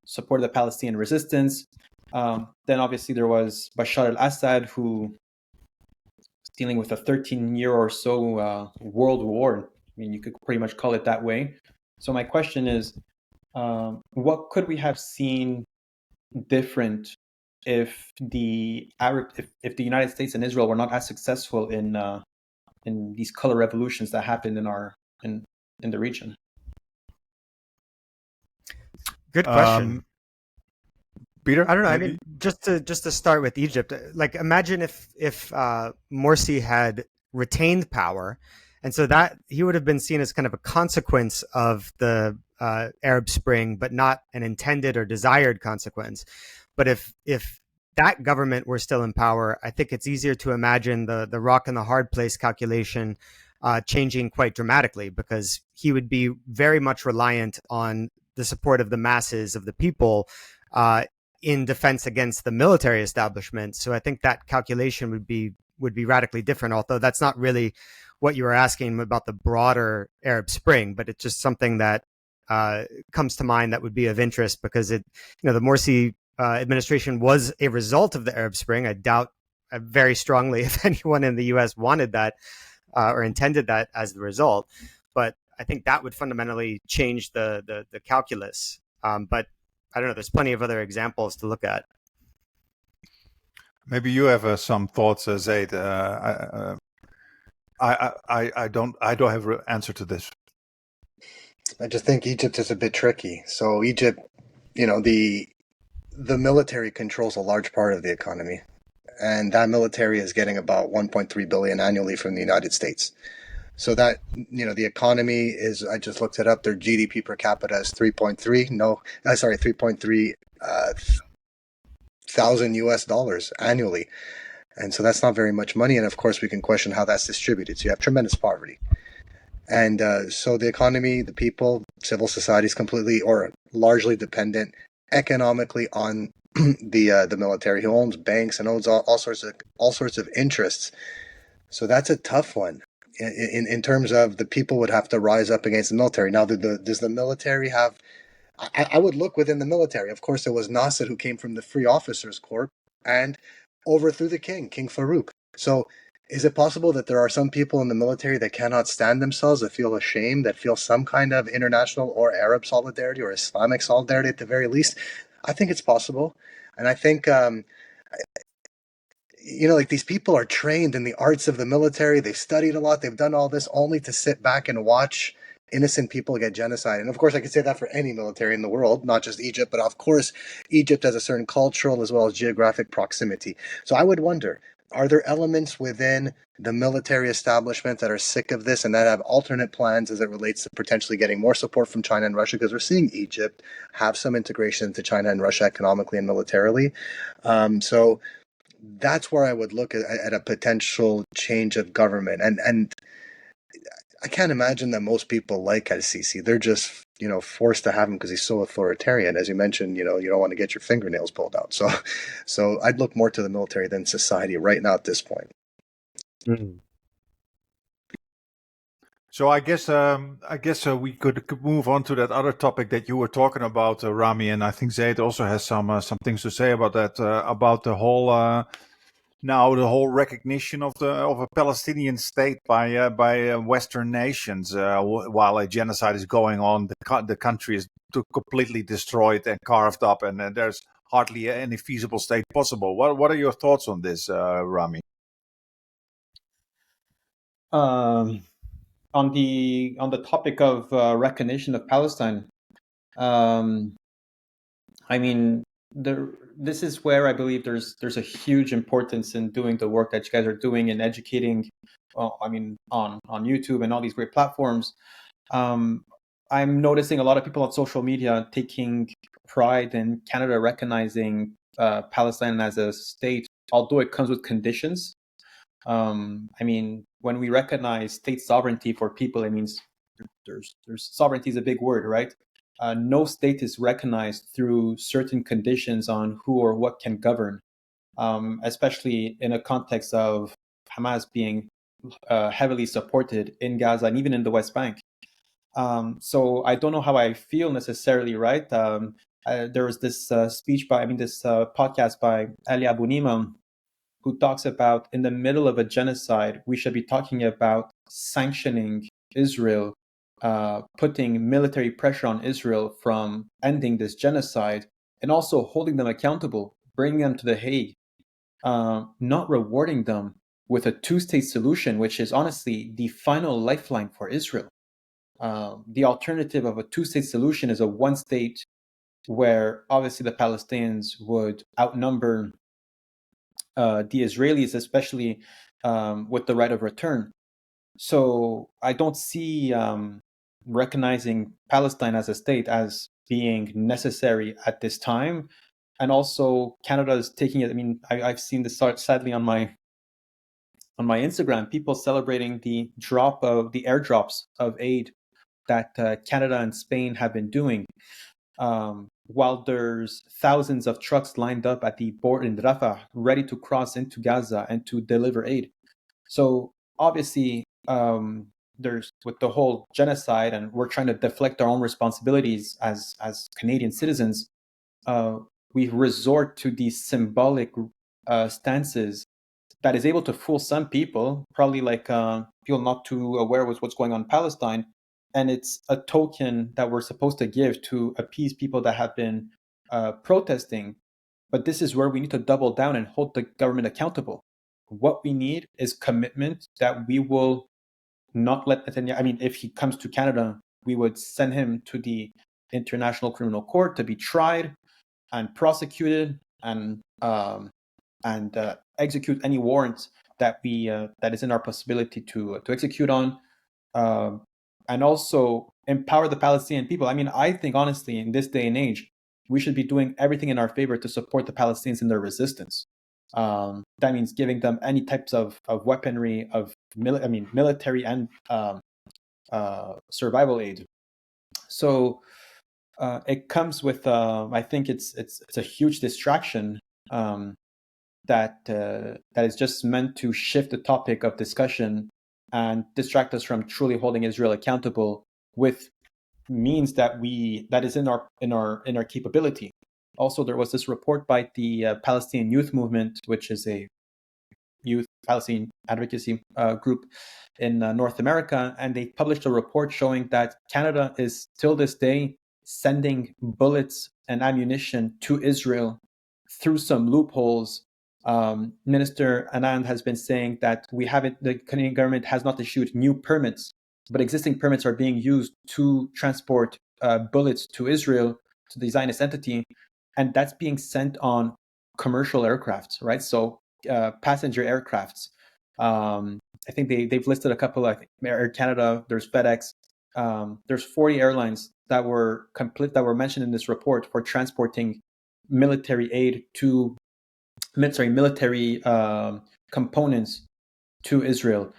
supported the Palestinian Resistance. Then obviously there was Bashar al-Assad, who was dealing with a 13-year or so world war. I mean, you could pretty much call it that way. So my question is, what could we have seen different if the United States and Israel were not as successful in these color revolutions that happened in the region? Good question. Peter, I don't know. Maybe? I mean, just to start with Egypt, like, imagine if Morsi had retained power, and so that he would have been seen as kind of a consequence of the Arab Spring, but not an intended or desired consequence. But if that government were still in power, I think it's easier to imagine the rock and the hard place calculation changing quite dramatically, because he would be very much reliant on the support of the masses of the people in defense against the military establishment. So I think that calculation would be radically different, although that's not really what you were asking about the broader Arab Spring, but it's just something that comes to mind that would be of interest, because the Morsi administration was a result of the Arab Spring. I doubt very strongly if anyone in the U.S. wanted that or intended that as the result, but I think that would fundamentally change the calculus. But I don't know. There's plenty of other examples to look at. Maybe you have some thoughts, Zaid. I don't have an answer to this. I just think Egypt is a bit tricky. So Egypt, the military controls a large part of the economy, and that military is getting about 1.3 billion annually from the United States. So that, the economy is, I just looked it up, their GDP per capita is 3.3 thousand US dollars annually. And so that's not very much money. And of course, we can question how that's distributed. So you have tremendous poverty. And so the economy, the people, civil society is completely or largely dependent economically on the military, who owns banks and owns all sorts of interests. So that's a tough one. In terms of the people would have to rise up against the military. Now, does the military have? I would look within the military. Of course, there was Nasser, who came from the Free Officers Corps and overthrew the king, King Farouk. So is it possible that there are some people in the military that cannot stand themselves, that feel ashamed, that feel some kind of international or Arab solidarity or Islamic solidarity at the very least? I think it's possible. And I think, like these people are trained in the arts of the military. They've studied a lot. They've done all this only to sit back and watch innocent people get genocide. And of course, I could say that for any military in the world, not just Egypt, but of course, Egypt has a certain cultural as well as geographic proximity. So I would wonder, are there elements within the military establishment that are sick of this and that have alternate plans as it relates to potentially getting more support from China and Russia? Because we're seeing Egypt have some integration into China and Russia economically and militarily. So that's where I would look at a potential change of government. And I can't imagine that most people like al-Sisi. They're just, forced to have him because he's so authoritarian. As you mentioned, you don't want to get your fingernails pulled out. So I'd look more to the military than society right now at this point. Mm. So I guess we could move on to that other topic that you were talking about, Rami, and I think Zaid also has some things to say about that, about the whole now the whole recognition of a Palestinian state by Western nations, while a genocide is going on. The country is completely destroyed and carved up, and there's hardly any feasible state possible. What are your thoughts on this, Rami? On the topic of recognition of Palestine, I mean, this is where I believe there's a huge importance in doing the work that you guys are doing and educating. On YouTube and all these great platforms. I'm noticing a lot of people on social media taking pride in Canada recognizing Palestine as a state, although it comes with conditions. When we recognize state sovereignty for people, it means there's sovereignty is a big word, right? No state is recognized through certain conditions on who or what can govern, especially in a context of Hamas being heavily supported in Gaza and even in the West Bank. So I don't know how I feel necessarily, right? There was this podcast by Ali Abunimam, who talks about in the middle of a genocide, we should be talking about sanctioning Israel, putting military pressure on Israel from ending this genocide, and also holding them accountable, bringing them to The Hague, not rewarding them with a two-state solution, which is honestly the final lifeline for Israel. The alternative of a two-state solution is a one-state where obviously the Palestinians would outnumber the Israelis, especially with the right of return. So I don't see recognizing Palestine as a state as being necessary at this time. And also Canada is taking it. I mean, I've seen this sadly on my Instagram, people celebrating the airdrops of aid that Canada and Spain have been doing. While there's thousands of trucks lined up at the border in Rafah, ready to cross into Gaza and to deliver aid. So obviously, there's with the whole genocide, and we're trying to deflect our own responsibilities as Canadian citizens. We resort to these symbolic stances that is able to fool some people, probably like people not too aware with what's going on in Palestine. And it's a token that we're supposed to give to appease people that have been protesting. But this is where we need to double down and hold the government accountable. What we need is commitment that we will not let Netanyahu. I mean, if he comes to Canada, we would send him to the International Criminal Court to be tried and prosecuted and execute any warrants that is in our possibility to execute on. And also empower the Palestinian people. I mean, I think honestly, in this day and age, we should be doing everything in our favor to support the Palestinians in their resistance. That means giving them any types of weaponry, military and survival aid. So it comes with, I think it's a huge distraction that is just meant to shift the topic of discussion and distract us from truly holding Israel accountable with means that is in our capability. Also, there was this report by the Palestinian Youth Movement, which is a youth Palestinian advocacy group in North America, and they published a report showing that Canada is till this day sending bullets and ammunition to Israel through some loopholes. Minister Anand has been saying that the Canadian government has not issued new permits, but existing permits are being used to transport bullets to Israel, to the Zionist entity, and that's being sent on commercial aircrafts, right? So passenger aircrafts. I think they've listed a couple, like Air Canada, there's FedEx, there's 40 airlines that were mentioned in this report for transporting military aid to military components to Israel.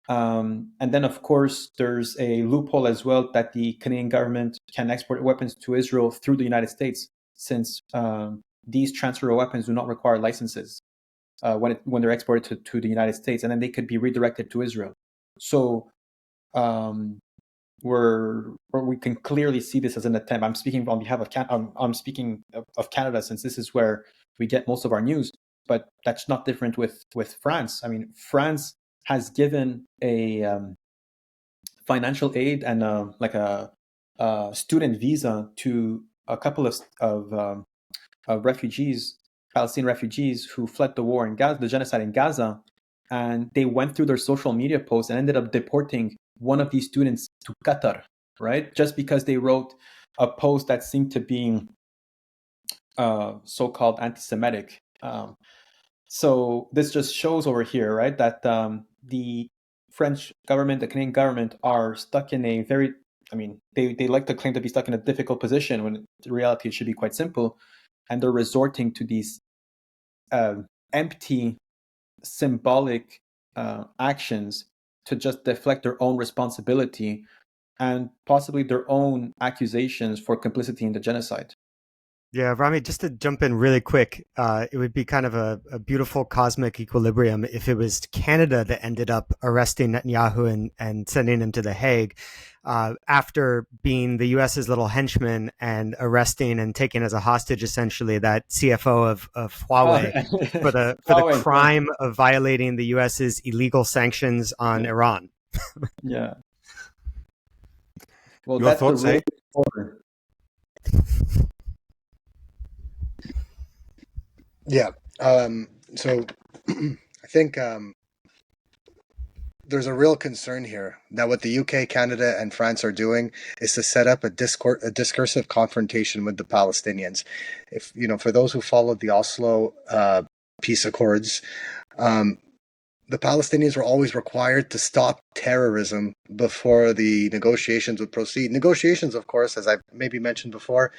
And then, of course, there's a loophole as well that the Canadian government can export weapons to Israel through the United States, since these transfer of weapons do not require licenses when they're exported to the United States, and then they could be redirected to Israel. So we can clearly see this as an attempt. I'm speaking on behalf of I'm speaking of Canada, since this is where we get most of our news. But that's not different with France. I mean, France has given a financial aid and a student visa to a couple of refugees, Palestinian refugees who fled the war in Gaza, the genocide in Gaza, and they went through their social media posts and ended up deporting one of these students to Qatar, right? Just because they wrote a post that seemed to be so-called anti-Semitic. So this just shows over here, right, that the French government, the Canadian government are stuck in a very, they like to claim to be stuck in a difficult position when in reality it should be quite simple. And they're resorting to these empty, symbolic actions to just deflect their own responsibility and possibly their own accusations for complicity in the genocide. Yeah, Rami, just to jump in really quick, it would be kind of a beautiful cosmic equilibrium if it was Canada that ended up arresting Netanyahu and sending him to The Hague after being the U.S.'s little henchman and arresting and taking as a hostage, essentially, that CFO of Huawei for the crime of violating the U.S.'s illegal sanctions on Iran. Yeah. Well, Your that's thoughts, the Zaid? order. Yeah. So I think there's a real concern here that what the UK, Canada, and France are doing is to set up a discursive confrontation with the Palestinians. If for those who followed the Oslo peace accords, the Palestinians were always required to stop terrorism before the negotiations would proceed. Negotiations, of course, as I've maybe mentioned before,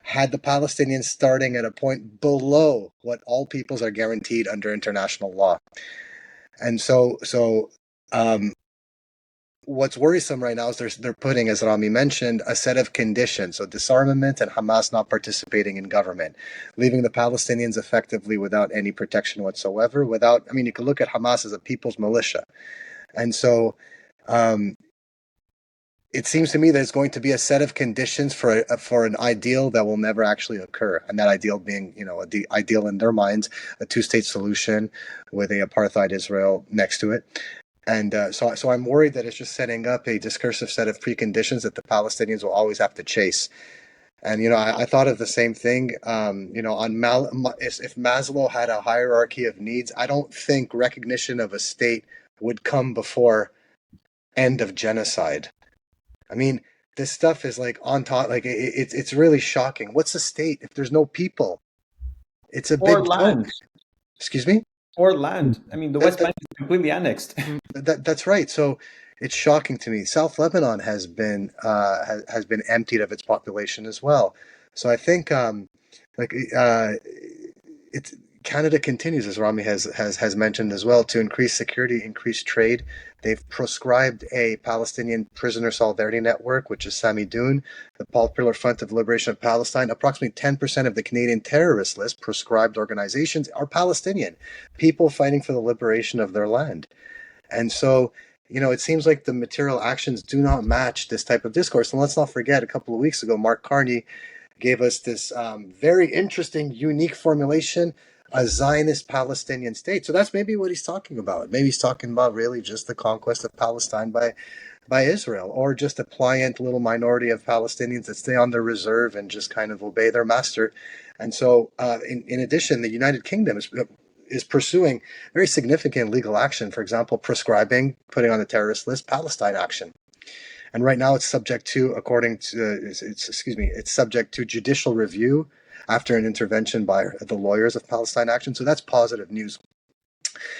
had the Palestinians starting at a point below what all peoples are guaranteed under international law. And so what's worrisome right now is they're putting, as Rami mentioned, a set of conditions. So disarmament and Hamas not participating in government, leaving the Palestinians effectively without any protection whatsoever. You can look at Hamas as a people's militia. And so it seems to me that it's going to be a set of conditions for an ideal that will never actually occur, and that ideal being, the ideal in their minds, a two-state solution with a apartheid Israel next to it. And so I'm worried that it's just setting up a discursive set of preconditions that the Palestinians will always have to chase. And I thought of the same thing. If Maslow had a hierarchy of needs, I don't think recognition of a state would come before end of genocide. This stuff is like on top. Like it's really shocking. What's a state if there's no people? It's a big land. Joke. Excuse me? Or land. The West Bank is completely annexed. That's right. So it's shocking to me. South Lebanon has been emptied of its population as well. So I think it's Canada continues, as Rami has mentioned as well, to increase security, increase trade. They've proscribed a Palestinian prisoner solidarity network, which is Sami Doon, the Popular Front of Liberation of Palestine. Approximately 10% of the Canadian terrorist list, proscribed organizations, are Palestinian, people fighting for the liberation of their land. And so, it seems like the material actions do not match this type of discourse. And let's not forget, a couple of weeks ago, Mark Carney gave us this very interesting, unique formulation, a Zionist Palestinian state. So that's maybe what he's talking about. Maybe he's talking about really just the conquest of Palestine by Israel, or just a pliant little minority of Palestinians that stay on their reserve and just kind of obey their master. And so, in addition, the United Kingdom is pursuing very significant legal action. For example, prescribing, putting on the terrorist list, Palestine action. And right now, it's subject to, it's subject to judicial review after an intervention by the lawyers of Palestine Action. So that's positive news.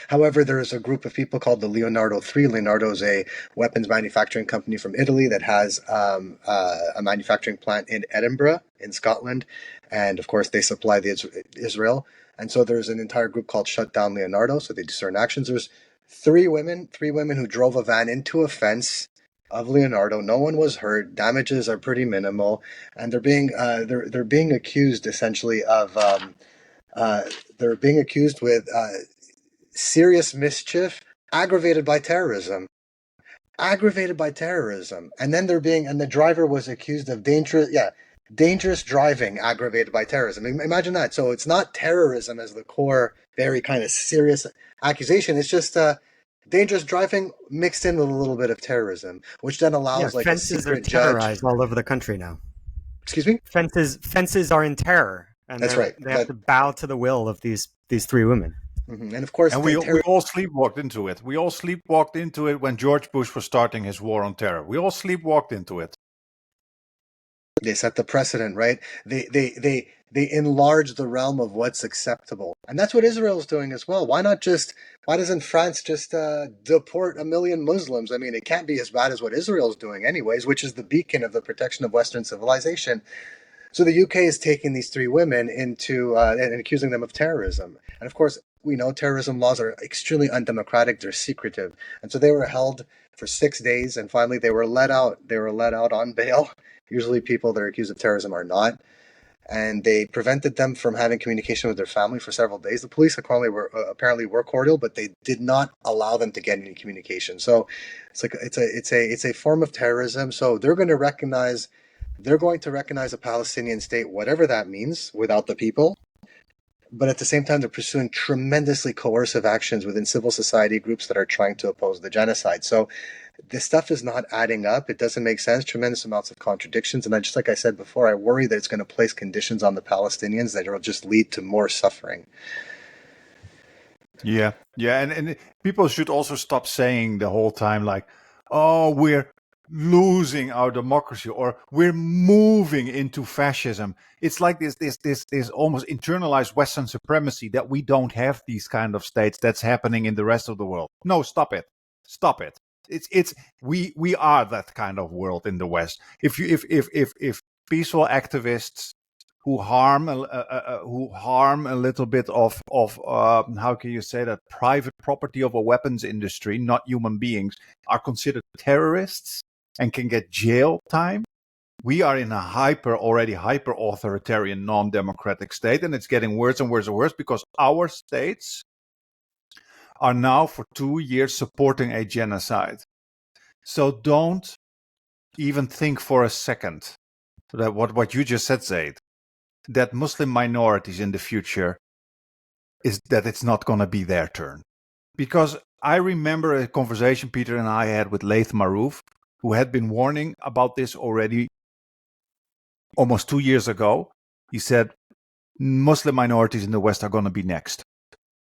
However, there is a group of people called the Leonardo 3. Leonardo is a weapons manufacturing company from Italy that has a manufacturing plant in Edinburgh, in Scotland. And of course, they supply Israel. And so there's an entire group called Shut Down Leonardo. So they do certain actions. There's three women who drove a van into a fence of Leonardo. No one was hurt. Damages are pretty minimal, and they're being accused essentially of they're being accused with serious mischief aggravated by terrorism. And then the driver was accused of dangerous driving aggravated by terrorism. Imagine that. So it's not terrorism as the core, very kind of serious accusation. It's just dangerous driving mixed in with a little bit of terrorism, which then allows like a secret judge. Terrorized all over the country now. Excuse me? Fences are in terror, and that's right. They have to bow to the will of these three women. Mm-hmm. And of course, we all sleepwalked into it. We all sleepwalked into it when George Bush was starting his war on terror. We all sleepwalked into it. They set the precedent, right? They enlarge the realm of what's acceptable, and that's what Israel's doing as well. Why doesn't France just deport 1 million Muslims? I mean, it can't be as bad as what Israel's doing, anyways, which is the beacon of the protection of Western civilization. So the UK is taking these three women into and accusing them of terrorism, and of course, we know terrorism laws are extremely undemocratic. They're secretive, and so they were held for 6 days, and finally they were let out. They were let out on bail. Usually people that are accused of terrorism are not. And they prevented them from having communication with their family for several days. The police apparently were cordial, but they did not allow them to get any communication. So it's a form of terrorism. So they're going to recognize a Palestinian state, whatever that means, without the people. But at the same time, they're pursuing tremendously coercive actions within civil society groups that are trying to oppose the genocide. So this stuff is not adding up. It doesn't make sense. Tremendous amounts of contradictions. And just like I said before, I worry that it's going to place conditions on the Palestinians that will just lead to more suffering. Yeah. And people should also stop saying the whole time like, oh, we're losing our democracy or we're moving into fascism. It's like this almost internalized Western supremacy that we don't have these kind of states that's happening in the rest of the world. No, stop it. We are that kind of world in the West. If peaceful activists who harm a little bit of how can you say that, private property of a weapons industry, not human beings, are considered terrorists and can get jail time. We are in a already hyper authoritarian, non-democratic state, and it's getting worse and worse and worse because our states are now for 2 years supporting a genocide. So don't even think for a second that what you just said, Zaid, that Muslim minorities in the future is that it's not going to be their turn. Because I remember a conversation Peter and I had with Laith Marouf, who had been warning about this already almost 2 years ago. He said, Muslim minorities in the West are going to be next.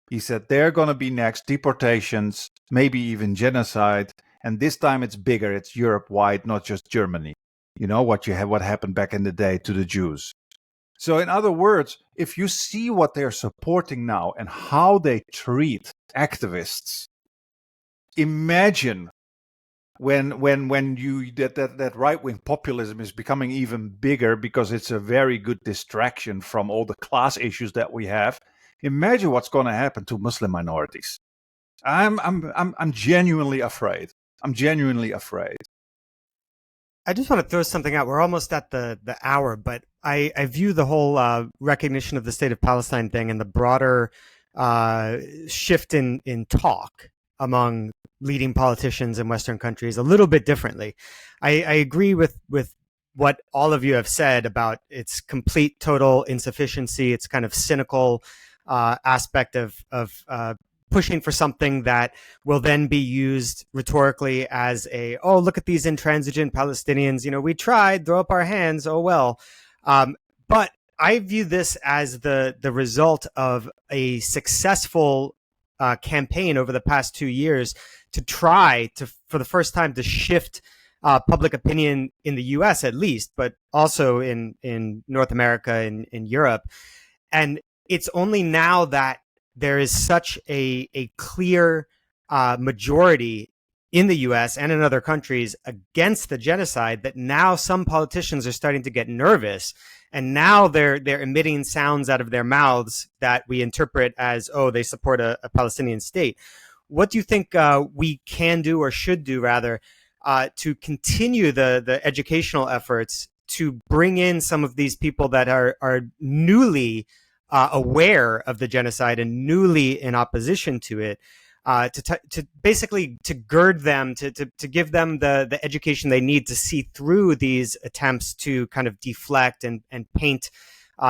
He said they're going to be next, deportations, maybe even genocide. And this time it's bigger. It's Europe-wide, not just Germany. You know what happened back in the day to the Jews. So in other words, if you see what they're supporting now and how they treat activists, imagine when you that right wing populism is becoming even bigger because it's a very good distraction from all the class issues that we have. Imagine what's going to happen to Muslim minorities. I'm genuinely afraid. I'm genuinely afraid. I just want to throw something out. We're almost at the hour, but I view the whole recognition of the state of Palestine thing and the broader shift in talk among leading politicians in Western countries a little bit differently. I agree with what all of you have said about its complete, total insufficiency, its kind of cynical aspect of pushing for something that will then be used rhetorically as oh, look at these intransigent Palestinians. You know, we tried, throw up our hands. Oh, well. But I view this as the result of a successful campaign over the past 2 years to try to, for the first time, to shift public opinion in the U.S. at least, but also in North America and in Europe. And it's only now that there is such a clear majority in the U.S. and in other countries against the genocide that now some politicians are starting to get nervous, and now they're emitting sounds out of their mouths that we interpret as, oh, they support a Palestinian state. What do you think we can do, or should do rather, to continue the educational efforts to bring in some of these people that are newly aware of the genocide and newly in opposition to it, to basically to gird them, to give them the education they need to see through these attempts to kind of deflect and paint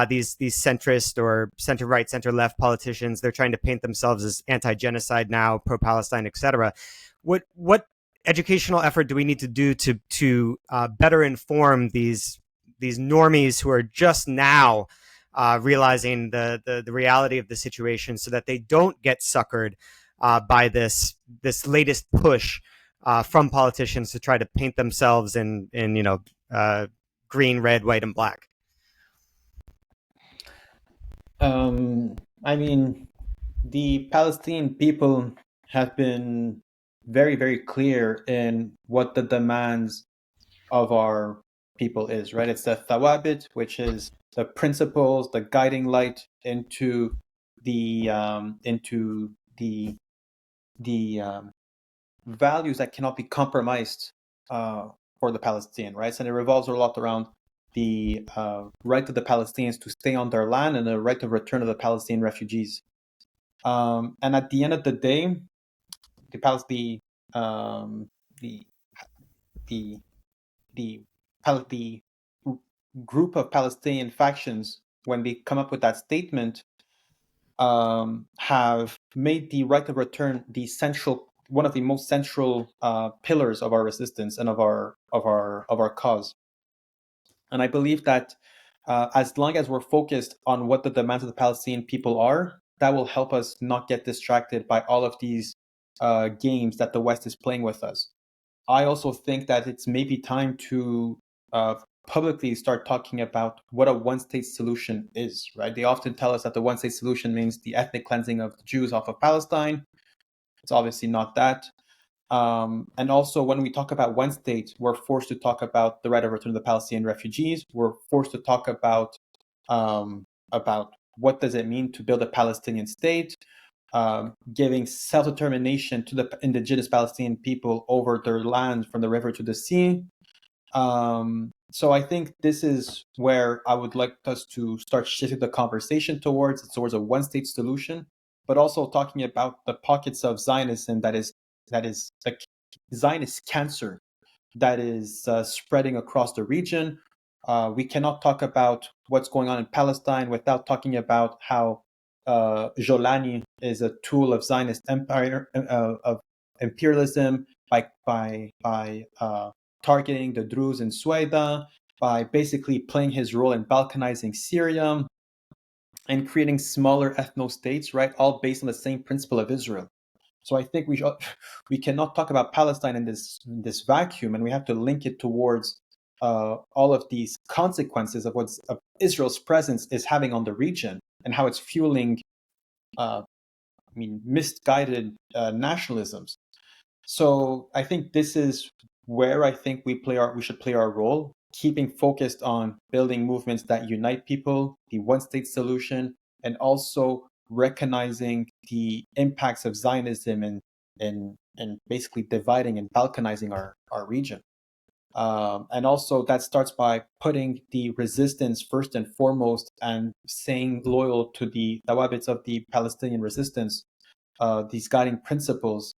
these centrist or center right, center left politicians. They're trying to paint themselves as anti-genocide now, pro-Palestine, etc. What educational effort do we need to do to better inform these normies who are just now realizing the reality of the situation, so that they don't get suckered by this latest push from politicians to try to paint themselves in green, red, white, and black? I mean, the Palestinian people have been very, very clear in what the demands of our people is, right? It's the thawabit, which is the principles, the guiding light into the values that cannot be compromised for the Palestinian, right? And it revolves a lot around the right of the Palestinians to stay on their land and the right of return of the Palestinian refugees. And at the end of the day, the group of Palestinian factions, when they come up with that statement, have made the right of return one of the most central pillars of our resistance and of our cause. And I believe that as long as we're focused on what the demands of the Palestinian people are, that will help us not get distracted by all of these games that the West is playing with us. I also think that it's maybe time to publicly start talking about what a one-state solution is, right? They often tell us that the one-state solution means the ethnic cleansing of the Jews off of Palestine. It's obviously not that. And also, when we talk about one state, we're forced to talk about the right of return of the Palestinian refugees. We're forced to talk about what does it mean to build a Palestinian state, giving self-determination to the indigenous Palestinian people over their land from the river to the sea. So I think this is where I would like us to start shifting the conversation towards a one-state solution, but also talking about the pockets of Zionism that is like Zionist cancer that is spreading across the region. We cannot talk about what's going on in Palestine without talking about how Jolani is a tool of Zionist empire of imperialism by targeting the Druze in Sueda, by basically playing his role in balkanizing Syria and creating smaller ethno-states, right? All based on the same principle of Israel. So I think we cannot talk about Palestine in this vacuum, and we have to link it towards all of these consequences of what Israel's presence is having on the region and how it's fueling, misguided nationalisms. So I think this is where I think we should play our role, keeping focused on building movements that unite people, the one-state solution, and also recognizing the impacts of Zionism and basically dividing and balkanizing our region. And also that starts by putting the resistance first and foremost and staying loyal to the thawabits of the Palestinian resistance, these guiding principles,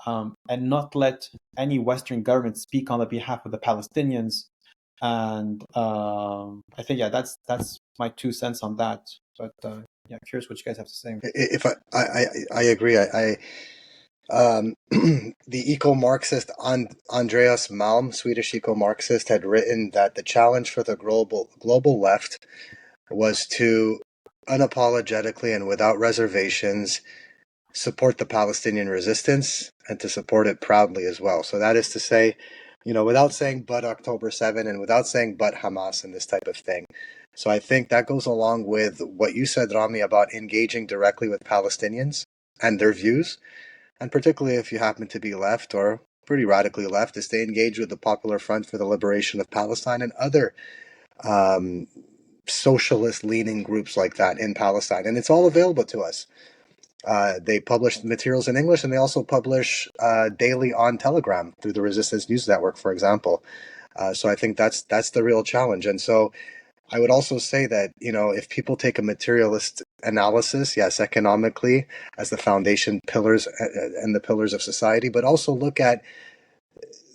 and not let any Western government speak on the behalf of the Palestinians. And I think, yeah, that's my 2 cents on that. But yeah, curious what you guys have to say. If I agree. The eco-Marxist Andreas Malm, Swedish eco-Marxist, had written that the challenge for the global left was to unapologetically and without reservations support the Palestinian resistance and to support it proudly as well. So that is to say, without saying but October 7 and without saying but Hamas and this type of thing. So I think that goes along with what you said, Rami, about engaging directly with Palestinians and their views. And particularly if you happen to be left or pretty radically left, is to engage with the Popular Front for the Liberation of Palestine and other socialist-leaning groups like that in Palestine. And it's all available to us. They publish materials in English, and they also publish daily on Telegram through the Resistance News Network, for example. So I think that's the real challenge. And so I would also say that, if people take a materialist analysis, yes, economically as the foundation pillars and the pillars of society, but also look at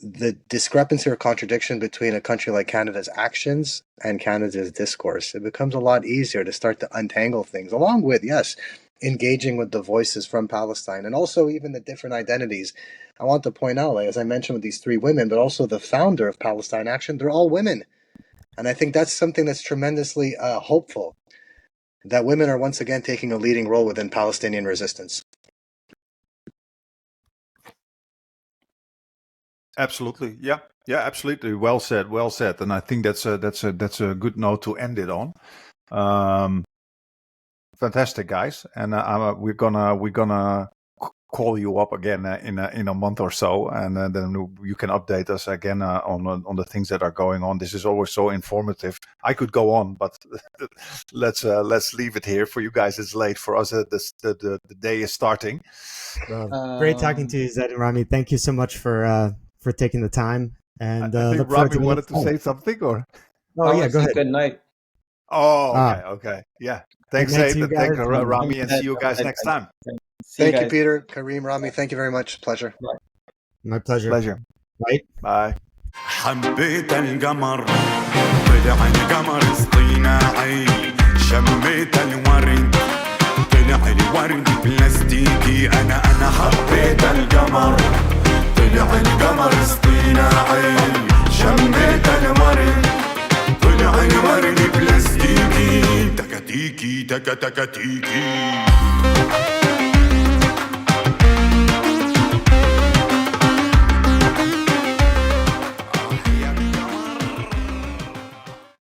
the discrepancy or contradiction between a country like Canada's actions and Canada's discourse, it becomes a lot easier to start to untangle things, along with, yes, engaging with the voices from Palestine and also even the different identities. I want to point out, as I mentioned with these 3 women, but also the founder of Palestine Action, they're all women. And I think that's something that's tremendously hopeful, that women are once again taking a leading role within Palestinian resistance. Absolutely, yeah, absolutely. Well said. And I think that's a good note to end it on. Fantastic, guys, and we're gonna call you up again in a month or so, and then you can update us again on the things that are going on. This is always so informative. I could go on, but let's leave it here. For you guys, it's late. For us, the day is starting. Great talking to you, Zaid and Rami. Thank you so much for taking the time. And I think Rami wanted to say something, or yeah, go ahead. Good night. Oh, okay, yeah. Thanks, Zaid, and thank Rami, and see you guys next time. Thank you, Peter, Kareem, Rami. Thank you very much. Pleasure. My pleasure. Bye. حبيت القمر طلع القمر اصطناعي شميت الورد طلع الورد بلاستيكي أنا حبيت القمر طلع القمر اصطناعي شميت الورد طلع الورد بلاستيكي تكتيكي تكتيكي